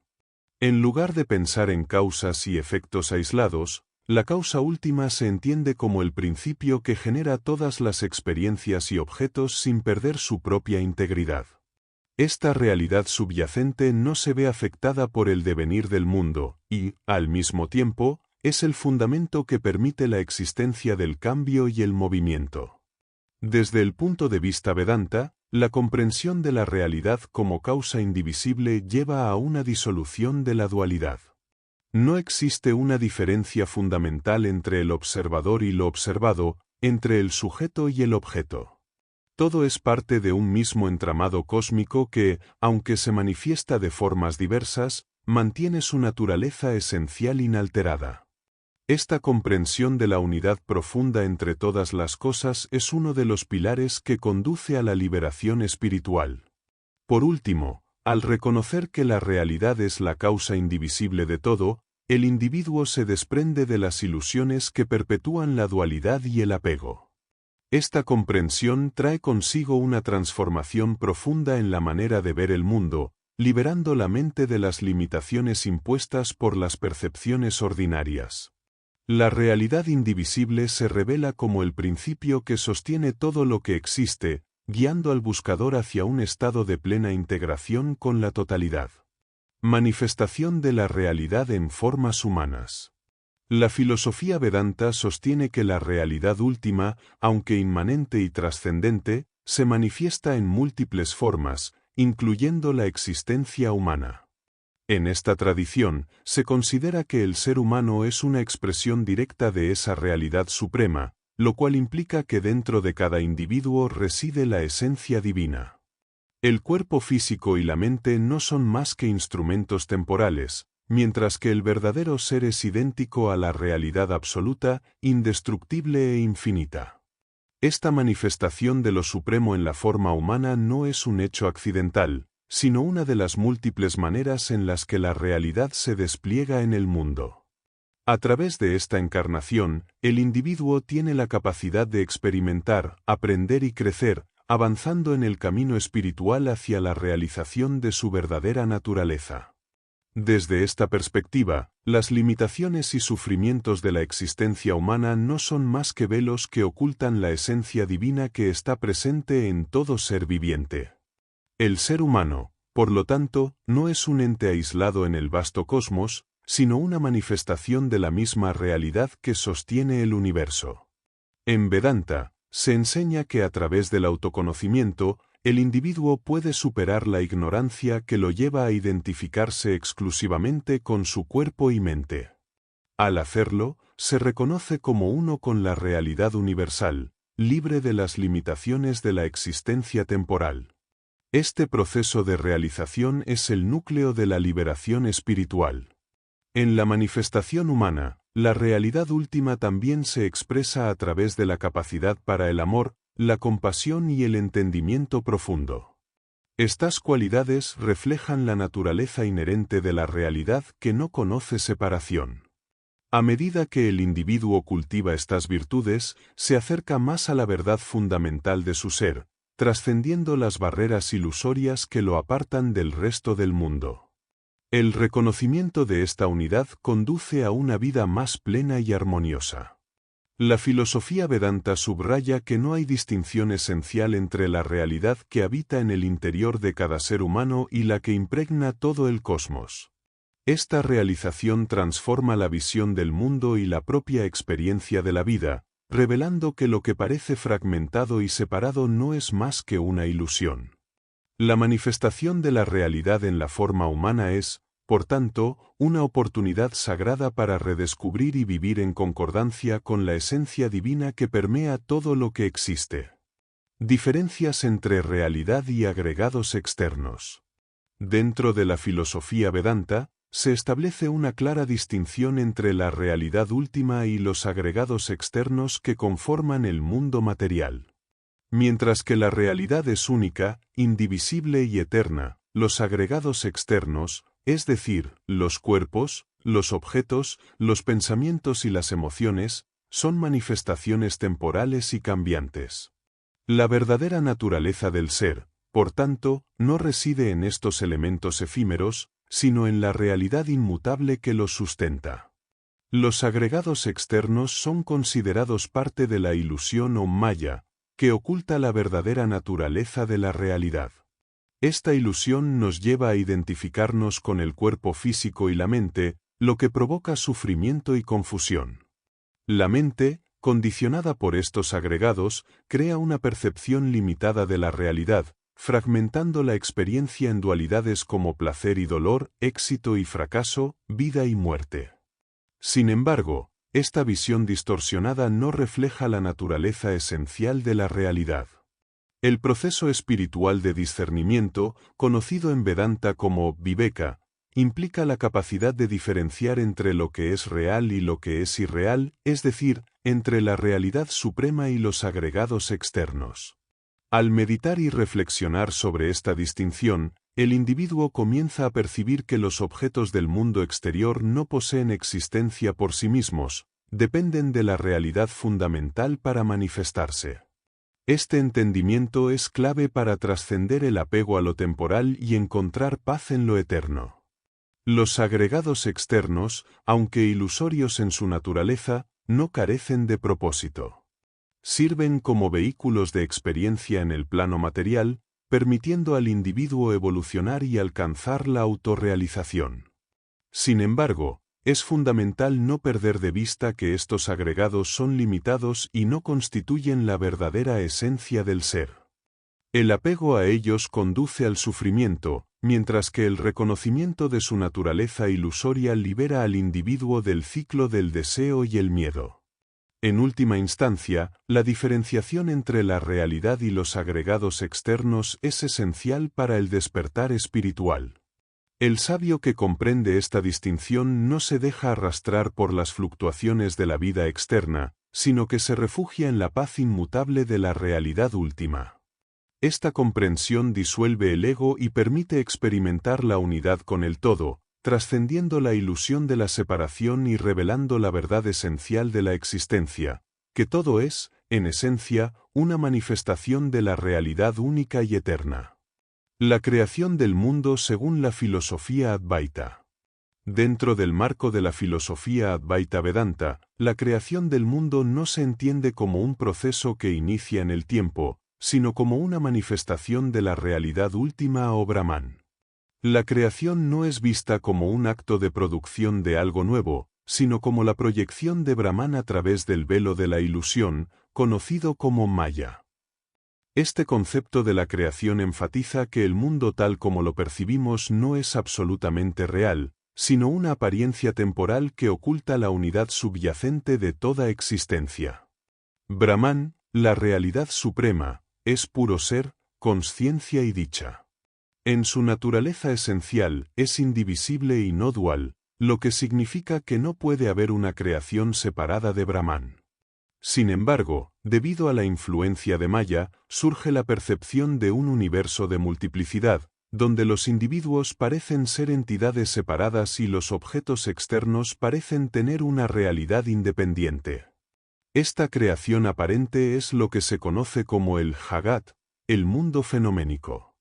En lugar de pensar en causas y efectos aislados, la causa última se entiende como el principio que genera todas las experiencias y objetos sin perder su propia integridad. Esta realidad subyacente no se ve afectada por el devenir del mundo y, al mismo tiempo, es el fundamento que permite la existencia del cambio y el movimiento. Desde el punto de vista Vedanta, la comprensión de la realidad como causa indivisible lleva a una disolución de la dualidad. No existe una diferencia fundamental entre el observador y lo observado, entre el sujeto y el objeto. Todo es parte de un mismo entramado cósmico que, aunque se manifiesta de formas diversas, mantiene su naturaleza esencial inalterada. Esta comprensión de la unidad profunda entre todas las cosas es uno de los pilares que conduce a la liberación espiritual. Por último, al reconocer que la realidad es la causa indivisible de todo, el individuo se desprende de las ilusiones que perpetúan la dualidad y el apego. Esta comprensión trae consigo una transformación profunda en la manera de ver el mundo, liberando la mente de las limitaciones impuestas por las percepciones ordinarias. La realidad indivisible se revela como el principio que sostiene todo lo que existe, guiando al buscador hacia un estado de plena integración con la totalidad. Manifestación de la realidad en formas humanas. La filosofía Vedanta sostiene que la realidad última, aunque inmanente y trascendente, se manifiesta en múltiples formas, incluyendo la existencia humana. En esta tradición, se considera que el ser humano es una expresión directa de esa realidad suprema, lo cual implica que dentro de cada individuo reside la esencia divina. El cuerpo físico y la mente no son más que instrumentos temporales, mientras que el verdadero ser es idéntico a la realidad absoluta, indestructible e infinita. Esta manifestación de lo supremo en la forma humana no es un hecho accidental, sino una de las múltiples maneras en las que la realidad se despliega en el mundo. A través de esta encarnación, el individuo tiene la capacidad de experimentar, aprender y crecer, avanzando en el camino espiritual hacia la realización de su verdadera naturaleza. Desde esta perspectiva, las limitaciones y sufrimientos de la existencia humana no son más que velos que ocultan la esencia divina que está presente en todo ser viviente. El ser humano, por lo tanto, no es un ente aislado en el vasto cosmos, sino una manifestación de la misma realidad que sostiene el universo. En Vedanta, se enseña que a través del autoconocimiento, el individuo puede superar la ignorancia que lo lleva a identificarse exclusivamente con su cuerpo y mente. Al hacerlo, se reconoce como uno con la realidad universal, libre de las limitaciones de la existencia temporal. Este proceso de realización es el núcleo de la liberación espiritual. En la manifestación humana, la realidad última también se expresa a través de la capacidad para el amor, la compasión y el entendimiento profundo. Estas cualidades reflejan la naturaleza inherente de la realidad que no conoce separación. A medida que el individuo cultiva estas virtudes, se acerca más a la verdad fundamental de su ser, trascendiendo las barreras ilusorias que lo apartan del resto del mundo. El reconocimiento de esta unidad conduce a una vida más plena y armoniosa. La filosofía Vedanta subraya que no hay distinción esencial entre la realidad que habita en el interior de cada ser humano y la que impregna todo el cosmos. Esta realización transforma la visión del mundo y la propia experiencia de la vida, revelando que lo que parece fragmentado y separado no es más que una ilusión. La manifestación de la realidad en la forma humana es, por tanto, una oportunidad sagrada para redescubrir y vivir en concordancia con la esencia divina que permea todo lo que existe. Diferencias entre realidad y agregados externos. Dentro de la filosofía Vedanta, se establece una clara distinción entre la realidad última y los agregados externos que conforman el mundo material. Mientras que la realidad es única, indivisible y eterna, los agregados externos, es decir, los cuerpos, los objetos, los pensamientos y las emociones, son manifestaciones temporales y cambiantes. La verdadera naturaleza del ser, por tanto, no reside en estos elementos efímeros, sino en la realidad inmutable que los sustenta. Los agregados externos son considerados parte de la ilusión o maya, que oculta la verdadera naturaleza de la realidad. Esta ilusión nos lleva a identificarnos con el cuerpo físico y la mente, lo que provoca sufrimiento y confusión. La mente, condicionada por estos agregados, crea una percepción limitada de la realidad, fragmentando la experiencia en dualidades como placer y dolor, éxito y fracaso, vida y muerte. Sin embargo, esta visión distorsionada no refleja la naturaleza esencial de la realidad. El proceso espiritual de discernimiento, conocido en Vedanta como viveka, implica la capacidad de diferenciar entre lo que es real y lo que es irreal, es decir, entre la realidad suprema y los agregados externos. Al meditar y reflexionar sobre esta distinción, el individuo comienza a percibir que los objetos del mundo exterior no poseen existencia por sí mismos, dependen de la realidad fundamental para manifestarse. Este entendimiento es clave para trascender el apego a lo temporal y encontrar paz en lo eterno. Los agregados externos, aunque ilusorios en su naturaleza, no carecen de propósito. Sirven como vehículos de experiencia en el plano material, permitiendo al individuo evolucionar y alcanzar la autorrealización. Sin embargo, es fundamental no perder de vista que estos agregados son limitados y no constituyen la verdadera esencia del ser. El apego a ellos conduce al sufrimiento, mientras que el reconocimiento de su naturaleza ilusoria libera al individuo del ciclo del deseo y el miedo. En última instancia, la diferenciación entre la realidad y los agregados externos es esencial para el despertar espiritual. El sabio que comprende esta distinción no se deja arrastrar por las fluctuaciones de la vida externa, sino que se refugia en la paz inmutable de la realidad última. Esta comprensión disuelve el ego y permite experimentar la unidad con el todo, trascendiendo la ilusión de la separación y revelando la verdad esencial de la existencia, que todo es, en esencia, una manifestación de la realidad única y eterna. La creación del mundo según la filosofía Advaita. Dentro del marco de la filosofía Advaita Vedanta, la creación del mundo no se entiende como un proceso que inicia en el tiempo, sino como una manifestación de la realidad última o Brahman. La creación no es vista como un acto de producción de algo nuevo, sino como la proyección de Brahman a través del velo de la ilusión, conocido como Maya. Este concepto de la creación enfatiza que el mundo tal como lo percibimos no es absolutamente real, sino una apariencia temporal que oculta la unidad subyacente de toda existencia. Brahman, la realidad suprema, es puro ser, consciencia y dicha. En su naturaleza esencial es indivisible y no dual, lo que significa que no puede haber una creación separada de Brahman. Sin embargo, debido a la influencia de Maya, surge la percepción de un universo de multiplicidad, donde los individuos parecen ser entidades separadas y los objetos externos parecen tener una realidad independiente. Esta creación aparente es lo que se conoce como el Jagat, el mundo fenoménico.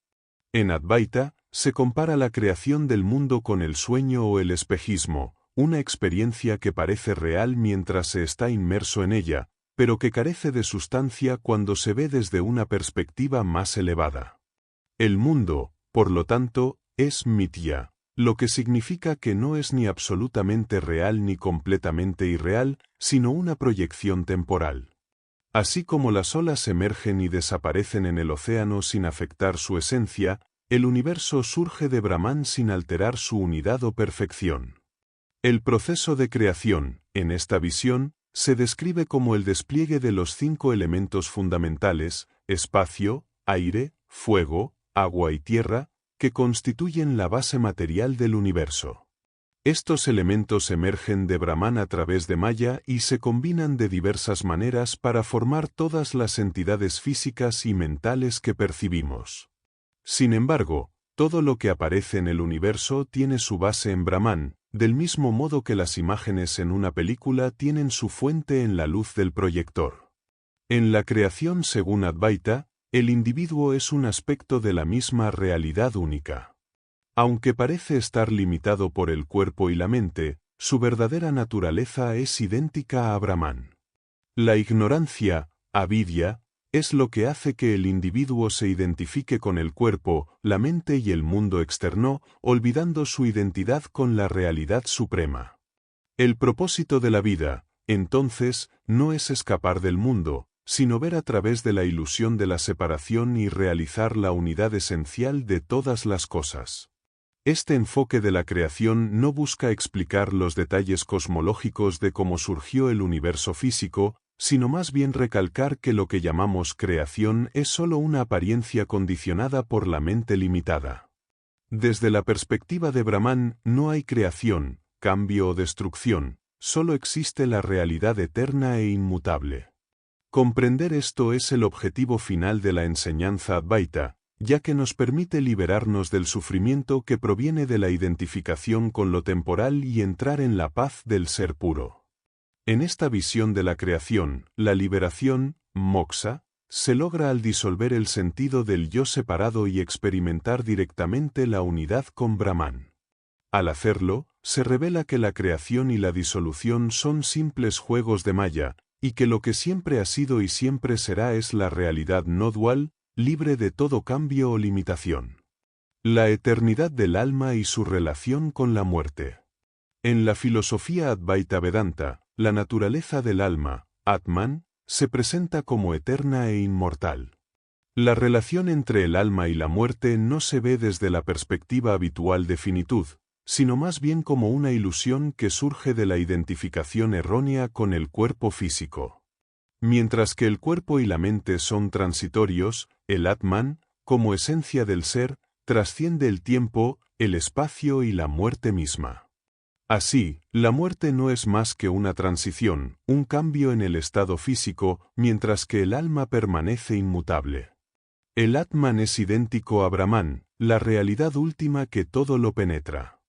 En Advaita, se compara la creación del mundo con el sueño o el espejismo, una experiencia que parece real mientras se está inmerso en ella, pero que carece de sustancia cuando se ve desde una perspectiva más elevada. El mundo, por lo tanto, es mitya, lo que significa que no es ni absolutamente real ni completamente irreal, sino una proyección temporal. Así como las olas emergen y desaparecen en el océano sin afectar su esencia, el universo surge de Brahman sin alterar su unidad o perfección. El proceso de creación, en esta visión, se describe como el despliegue de los 5 elementos fundamentales, espacio, aire, fuego, agua y tierra, que constituyen la base material del universo. Estos elementos emergen de Brahman a través de Maya y se combinan de diversas maneras para formar todas las entidades físicas y mentales que percibimos. Sin embargo, todo lo que aparece en el universo tiene su base en Brahman, del mismo modo que las imágenes en una película tienen su fuente en la luz del proyector. En la creación según Advaita, el individuo es un aspecto de la misma realidad única. Aunque parece estar limitado por el cuerpo y la mente, su verdadera naturaleza es idéntica a Brahman. La ignorancia, avidya, es lo que hace que el individuo se identifique con el cuerpo, la mente y el mundo externo, olvidando su identidad con la realidad suprema. El propósito de la vida, entonces, no es escapar del mundo, sino ver a través de la ilusión de la separación y realizar la unidad esencial de todas las cosas. Este enfoque de la creación no busca explicar los detalles cosmológicos de cómo surgió el universo físico, sino más bien recalcar que lo que llamamos creación es solo una apariencia condicionada por la mente limitada. Desde la perspectiva de Brahman, no hay creación, cambio o destrucción, solo existe la realidad eterna e inmutable. Comprender esto es el objetivo final de la enseñanza Advaita, ya que nos permite liberarnos del sufrimiento que proviene de la identificación con lo temporal y entrar en la paz del ser puro. En esta visión de la creación, la liberación, moksha, se logra al disolver el sentido del yo separado y experimentar directamente la unidad con Brahman. Al hacerlo, se revela que la creación y la disolución son simples juegos de maya, y que lo que siempre ha sido y siempre será es la realidad no dual, libre de todo cambio o limitación. La eternidad del alma y su relación con la muerte. En la filosofía Advaita Vedanta, la naturaleza del alma, Atman, se presenta como eterna e inmortal. La relación entre el alma y la muerte no se ve desde la perspectiva habitual de finitud, sino más bien como una ilusión que surge de la identificación errónea con el cuerpo físico. Mientras que el cuerpo y la mente son transitorios, el Atman, como esencia del ser, trasciende el tiempo, el espacio y la muerte misma. Así, la muerte no es más que una transición, un cambio en el estado físico, mientras que el alma permanece inmutable. El Atman es idéntico a Brahman, la realidad última que todo lo penetra.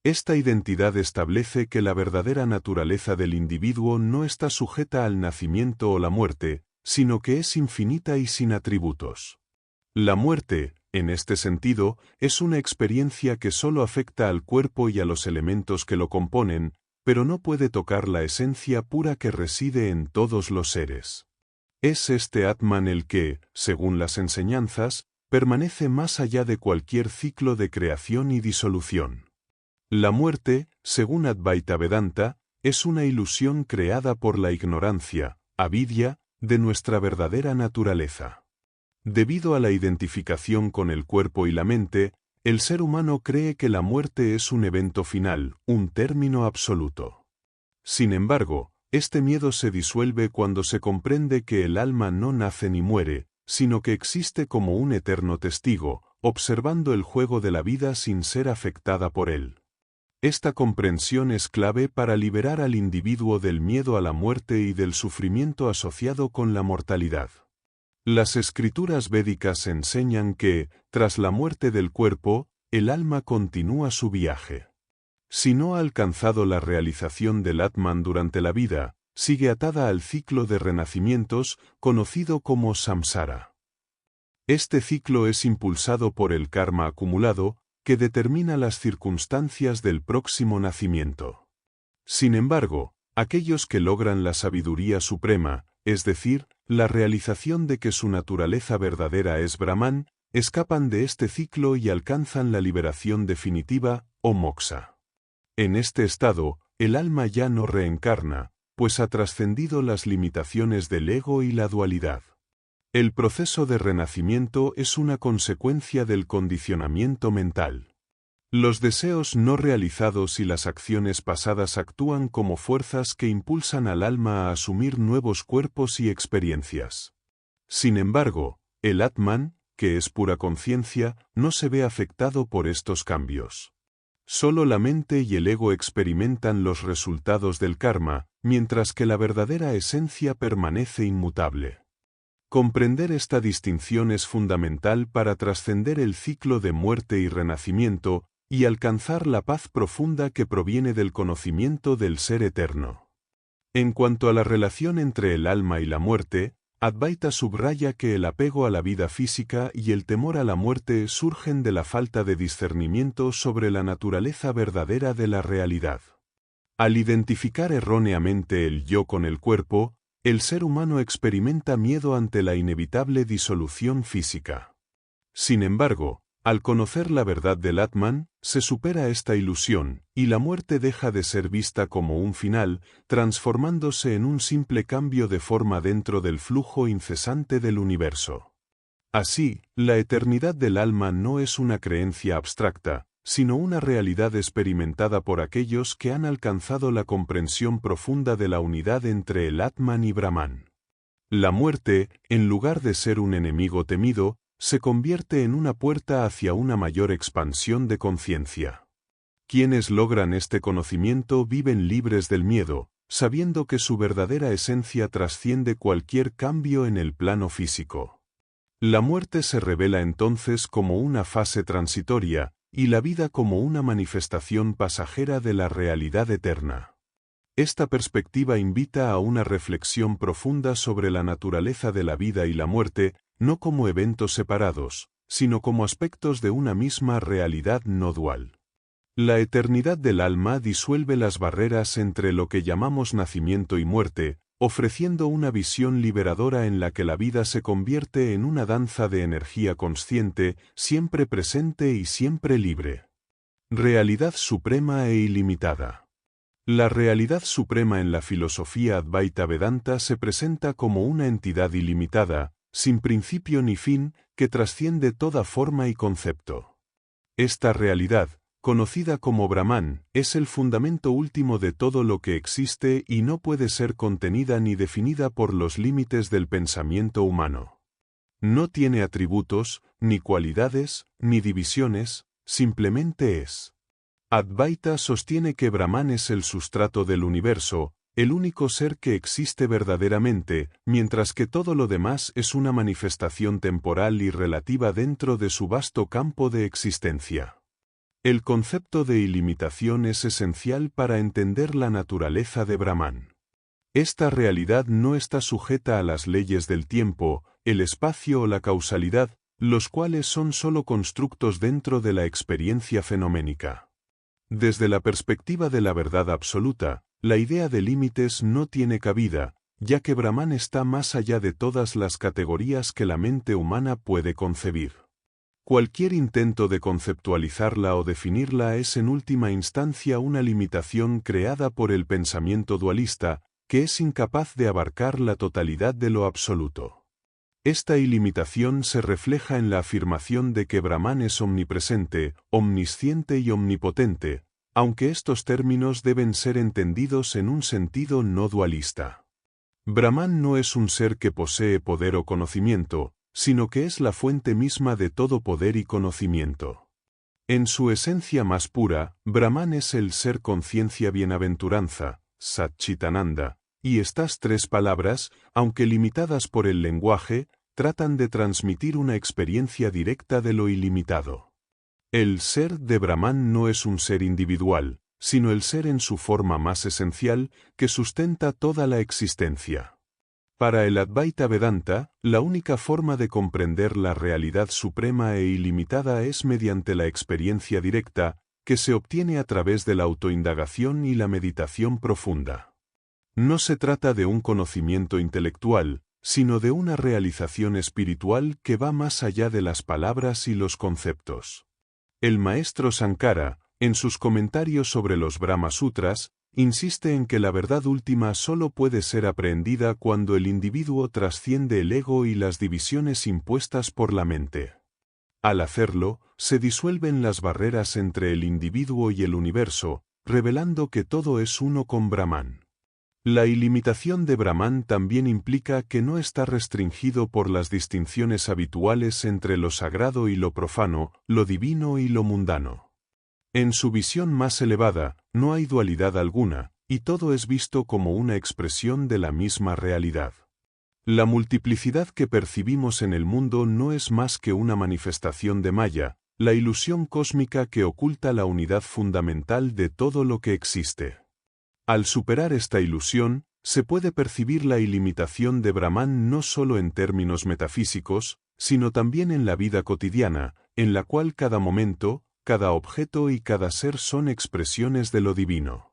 Esta identidad establece que la verdadera naturaleza del individuo no está sujeta al nacimiento o la muerte, sino que es infinita y sin atributos. La muerte, en este sentido, es una experiencia que solo afecta al cuerpo y a los elementos que lo componen, pero no puede tocar la esencia pura que reside en todos los seres. Es este Atman el que, según las enseñanzas, permanece más allá de cualquier ciclo de creación y disolución. La muerte, según Advaita Vedanta, es una ilusión creada por la ignorancia, avidya, de nuestra verdadera naturaleza. Debido a la identificación con el cuerpo y la mente, el ser humano cree que la muerte es un evento final, un término absoluto. Sin embargo, este miedo se disuelve cuando se comprende que el alma no nace ni muere, sino que existe como un eterno testigo, observando el juego de la vida sin ser afectada por él. Esta comprensión es clave para liberar al individuo del miedo a la muerte y del sufrimiento asociado con la mortalidad. Las escrituras védicas enseñan que, tras la muerte del cuerpo, el alma continúa su viaje. Si no ha alcanzado la realización del Atman durante la vida, sigue atada al ciclo de renacimientos, conocido como samsara. Este ciclo es impulsado por el karma acumulado, que determina las circunstancias del próximo nacimiento. Sin embargo, aquellos que logran la sabiduría suprema, es decir, la realización de que su naturaleza verdadera es Brahman, escapan de este ciclo y alcanzan la liberación definitiva, o moksha. En este estado, el alma ya no reencarna, pues ha trascendido las limitaciones del ego y la dualidad. El proceso de renacimiento es una consecuencia del condicionamiento mental. Los deseos no realizados y las acciones pasadas actúan como fuerzas que impulsan al alma a asumir nuevos cuerpos y experiencias. Sin embargo, el Atman, que es pura conciencia, no se ve afectado por estos cambios. Solo la mente y el ego experimentan los resultados del karma, mientras que la verdadera esencia permanece inmutable. Comprender esta distinción es fundamental para trascender el ciclo de muerte y renacimiento y alcanzar la paz profunda que proviene del conocimiento del ser eterno. En cuanto a la relación entre el alma y la muerte, Advaita subraya que el apego a la vida física y el temor a la muerte surgen de la falta de discernimiento sobre la naturaleza verdadera de la realidad. Al identificar erróneamente el yo con el cuerpo, El ser humano experimenta miedo ante la inevitable disolución física. Sin embargo, al conocer la verdad del Atman, se supera esta ilusión, y la muerte deja de ser vista como un final, transformándose en un simple cambio de forma dentro del flujo incesante del universo. Así, la eternidad del alma no es una creencia abstracta, sino una realidad experimentada por aquellos que han alcanzado la comprensión profunda de la unidad entre el Atman y Brahman. La muerte, en lugar de ser un enemigo temido, se convierte en una puerta hacia una mayor expansión de conciencia. Quienes logran este conocimiento viven libres del miedo, sabiendo que su verdadera esencia trasciende cualquier cambio en el plano físico. La muerte se revela entonces como una fase transitoria, y la vida como una manifestación pasajera de la realidad eterna. Esta perspectiva invita a una reflexión profunda sobre la naturaleza de la vida y la muerte, no como eventos separados, sino como aspectos de una misma realidad no dual. La eternidad del alma disuelve las barreras entre lo que llamamos nacimiento y muerte, ofreciendo una visión liberadora en la que la vida se convierte en una danza de energía consciente, siempre presente y siempre libre. Realidad suprema e ilimitada. La realidad suprema en la filosofía Advaita Vedanta se presenta como una entidad ilimitada, sin principio ni fin, que trasciende toda forma y concepto. Esta realidad, conocida como Brahman, es el fundamento último de todo lo que existe y no puede ser contenida ni definida por los límites del pensamiento humano. No tiene atributos, ni cualidades, ni divisiones, simplemente es. Advaita sostiene que Brahman es el sustrato del universo, el único ser que existe verdaderamente, mientras que todo lo demás es una manifestación temporal y relativa dentro de su vasto campo de existencia. El concepto de ilimitación es esencial para entender la naturaleza de Brahman. Esta realidad no está sujeta a las leyes del tiempo, el espacio o la causalidad, los cuales son sólo constructos dentro de la experiencia fenoménica. Desde la perspectiva de la verdad absoluta, la idea de límites no tiene cabida, ya que Brahman está más allá de todas las categorías que la mente humana puede concebir. Cualquier intento de conceptualizarla o definirla es en última instancia una limitación creada por el pensamiento dualista, que es incapaz de abarcar la totalidad de lo absoluto. Esta ilimitación se refleja en la afirmación de que Brahman es omnipresente, omnisciente y omnipotente, aunque estos términos deben ser entendidos en un sentido no dualista. Brahman no es un ser que posee poder o conocimiento, sino que es la fuente misma de todo poder y conocimiento. En su esencia más pura, Brahman es el ser conciencia bienaventuranza, Satchitananda, y estas tres palabras, aunque limitadas por el lenguaje, tratan de transmitir una experiencia directa de lo ilimitado. El ser de Brahman no es un ser individual, sino el ser en su forma más esencial, que sustenta toda la existencia. Para el Advaita Vedanta, la única forma de comprender la realidad suprema e ilimitada es mediante la experiencia directa, que se obtiene a través de la autoindagación y la meditación profunda. No se trata de un conocimiento intelectual, sino de una realización espiritual que va más allá de las palabras y los conceptos. El maestro Sankara, en sus comentarios sobre los Brahma Sutras, insiste en que la verdad última solo puede ser aprehendida cuando el individuo trasciende el ego y las divisiones impuestas por la mente. Al hacerlo, se disuelven las barreras entre el individuo y el universo, revelando que todo es uno con Brahman. La ilimitación de Brahman también implica que no está restringido por las distinciones habituales entre lo sagrado y lo profano, lo divino y lo mundano. En su visión más elevada, no hay dualidad alguna, y todo es visto como una expresión de la misma realidad. La multiplicidad que percibimos en el mundo no es más que una manifestación de Maya, la ilusión cósmica que oculta la unidad fundamental de todo lo que existe. Al superar esta ilusión, se puede percibir la ilimitación de Brahman no solo en términos metafísicos, sino también en la vida cotidiana, en la cual cada momento, cada objeto y cada ser son expresiones de lo divino.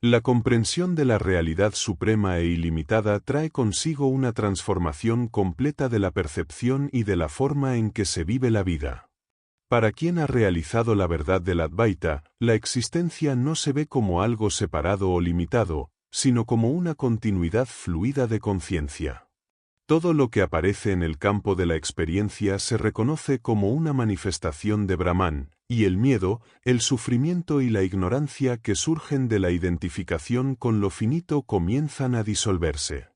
La comprensión de la realidad suprema e ilimitada trae consigo una transformación completa de la percepción y de la forma en que se vive la vida. Para quien ha realizado la verdad del Advaita, la existencia no se ve como algo separado o limitado, sino como una continuidad fluida de conciencia. Todo lo que aparece en el campo de la experiencia se reconoce como una manifestación de Brahman, y el miedo, el sufrimiento y la ignorancia que surgen de la identificación con lo finito comienzan a disolverse.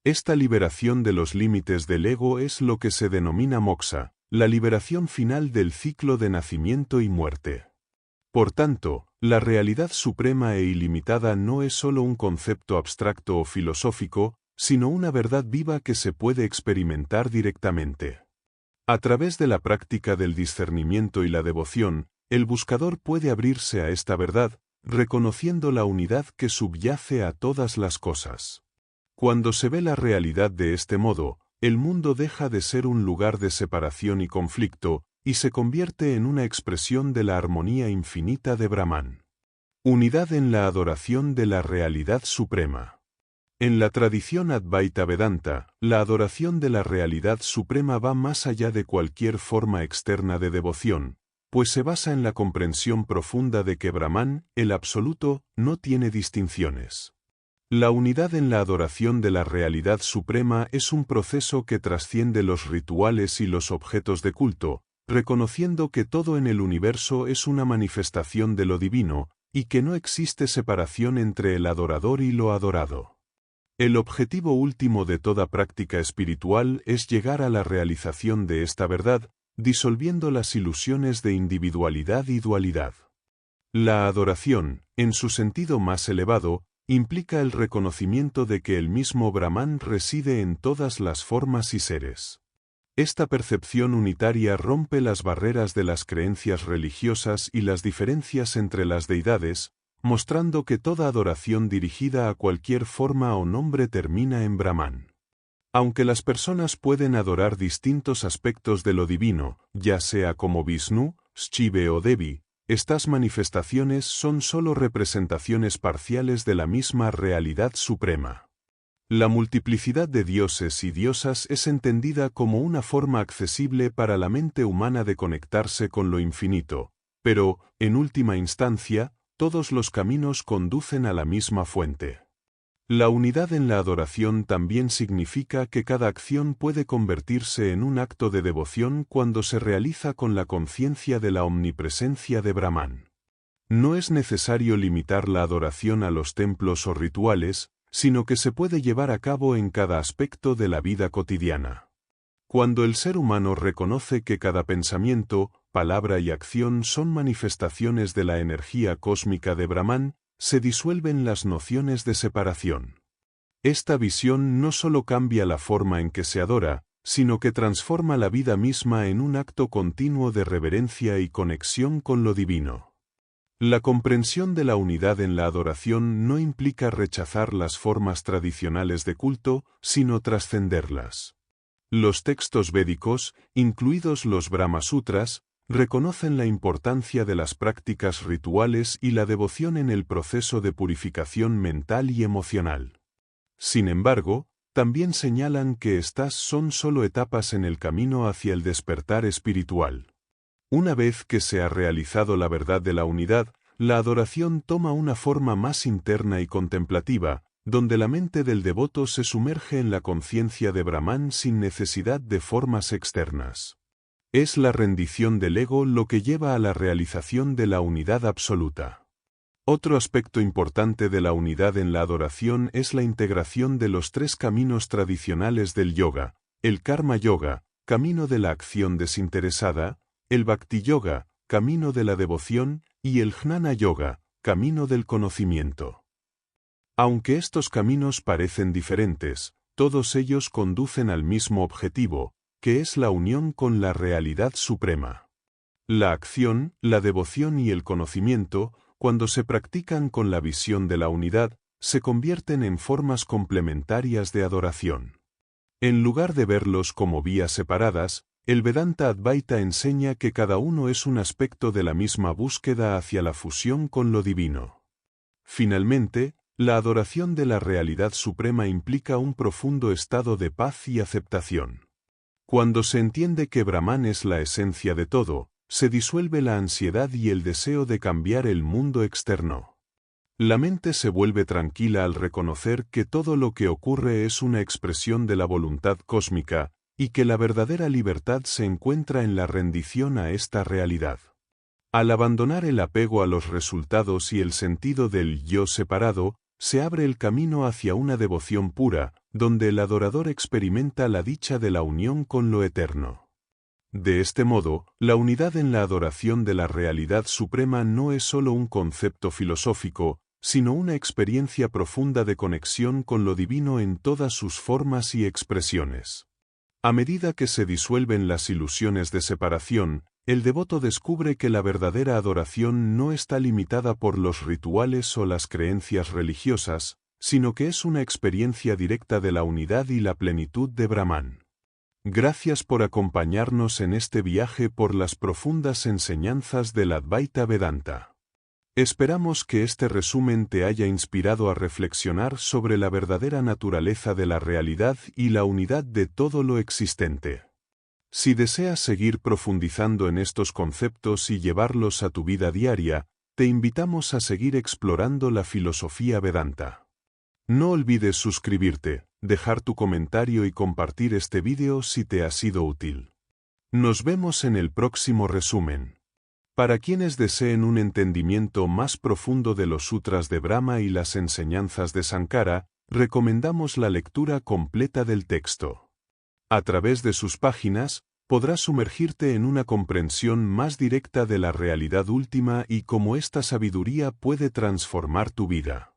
Esta liberación de los límites del ego es lo que se denomina moksha, la liberación final del ciclo de nacimiento y muerte. Por tanto, la realidad suprema e ilimitada no es solo un concepto abstracto o filosófico, sino una verdad viva que se puede experimentar directamente. A través de la práctica del discernimiento y la devoción, el buscador puede abrirse a esta verdad, reconociendo la unidad que subyace a todas las cosas. Cuando se ve la realidad de este modo, el mundo deja de ser un lugar de separación y conflicto, y se convierte en una expresión de la armonía infinita de Brahman. Unidad en la adoración de la realidad suprema. En la tradición Advaita Vedanta, la adoración de la realidad suprema va más allá de cualquier forma externa de devoción, pues se basa en la comprensión profunda de que Brahman, el absoluto, no tiene distinciones. La unidad en la adoración de la realidad suprema es un proceso que trasciende los rituales y los objetos de culto, reconociendo que todo en el universo es una manifestación de lo divino, y que no existe separación entre el adorador y lo adorado. El objetivo último de toda práctica espiritual es llegar a la realización de esta verdad, disolviendo las ilusiones de individualidad y dualidad. La adoración, en su sentido más elevado, implica el reconocimiento de que el mismo Brahman reside en todas las formas y seres. Esta percepción unitaria rompe las barreras de las creencias religiosas y las diferencias entre las deidades, mostrando que toda adoración dirigida a cualquier forma o nombre termina en Brahman. Aunque las personas pueden adorar distintos aspectos de lo divino, ya sea como Vishnu, Shiva o Devi, estas manifestaciones son solo representaciones parciales de la misma realidad suprema. La multiplicidad de dioses y diosas es entendida como una forma accesible para la mente humana de conectarse con lo infinito, pero, en última instancia, todos los caminos conducen a la misma fuente. La unidad en la adoración también significa que cada acción puede convertirse en un acto de devoción cuando se realiza con la conciencia de la omnipresencia de Brahman. No es necesario limitar la adoración a los templos o rituales, sino que se puede llevar a cabo en cada aspecto de la vida cotidiana. Cuando el ser humano reconoce que cada pensamiento, palabra y acción son manifestaciones de la energía cósmica de Brahman, se disuelven las nociones de separación. Esta visión no solo cambia la forma en que se adora, sino que transforma la vida misma en un acto continuo de reverencia y conexión con lo divino. La comprensión de la unidad en la adoración no implica rechazar las formas tradicionales de culto, sino trascenderlas. Los textos védicos, incluidos los Brahma Sutras, reconocen la importancia de las prácticas rituales y la devoción en el proceso de purificación mental y emocional. Sin embargo, también señalan que estas son solo etapas en el camino hacia el despertar espiritual. Una vez que se ha realizado la verdad de la unidad, la adoración toma una forma más interna y contemplativa, donde la mente del devoto se sumerge en la conciencia de Brahman sin necesidad de formas externas. Es la rendición del ego lo que lleva a la realización de la unidad absoluta. Otro aspecto importante de la unidad en la adoración es la integración de los tres caminos tradicionales del yoga, el Karma Yoga, camino de la acción desinteresada, el Bhakti Yoga, camino de la devoción, y el Jnana Yoga, camino del conocimiento. Aunque estos caminos parecen diferentes, todos ellos conducen al mismo objetivo, que es la unión con la realidad suprema. La acción, la devoción y el conocimiento, cuando se practican con la visión de la unidad, se convierten en formas complementarias de adoración. En lugar de verlos como vías separadas, el Vedanta Advaita enseña que cada uno es un aspecto de la misma búsqueda hacia la fusión con lo divino. Finalmente, la adoración de la realidad suprema implica un profundo estado de paz y aceptación. Cuando se entiende que Brahman es la esencia de todo, se disuelve la ansiedad y el deseo de cambiar el mundo externo. La mente se vuelve tranquila al reconocer que todo lo que ocurre es una expresión de la voluntad cósmica, y que la verdadera libertad se encuentra en la rendición a esta realidad. Al abandonar el apego a los resultados y el sentido del yo separado, se abre el camino hacia una devoción pura, donde el adorador experimenta la dicha de la unión con lo eterno. De este modo, la unidad en la adoración de la realidad suprema no es solo un concepto filosófico, sino una experiencia profunda de conexión con lo divino en todas sus formas y expresiones. A medida que se disuelven las ilusiones de separación, el devoto descubre que la verdadera adoración no está limitada por los rituales o las creencias religiosas, sino que es una experiencia directa de la unidad y la plenitud de Brahman. Gracias por acompañarnos en este viaje por las profundas enseñanzas del Advaita Vedanta. Esperamos que este resumen te haya inspirado a reflexionar sobre la verdadera naturaleza de la realidad y la unidad de todo lo existente. Si deseas seguir profundizando en estos conceptos y llevarlos a tu vida diaria, te invitamos a seguir explorando la filosofía Vedanta. No olvides suscribirte, dejar tu comentario y compartir este vídeo si te ha sido útil. Nos vemos en el próximo resumen. Para quienes deseen un entendimiento más profundo de los sutras de Brahma y las enseñanzas de Sankara, recomendamos la lectura completa del texto. A través de sus páginas, podrás sumergirte en una comprensión más directa de la realidad última y cómo esta sabiduría puede transformar tu vida.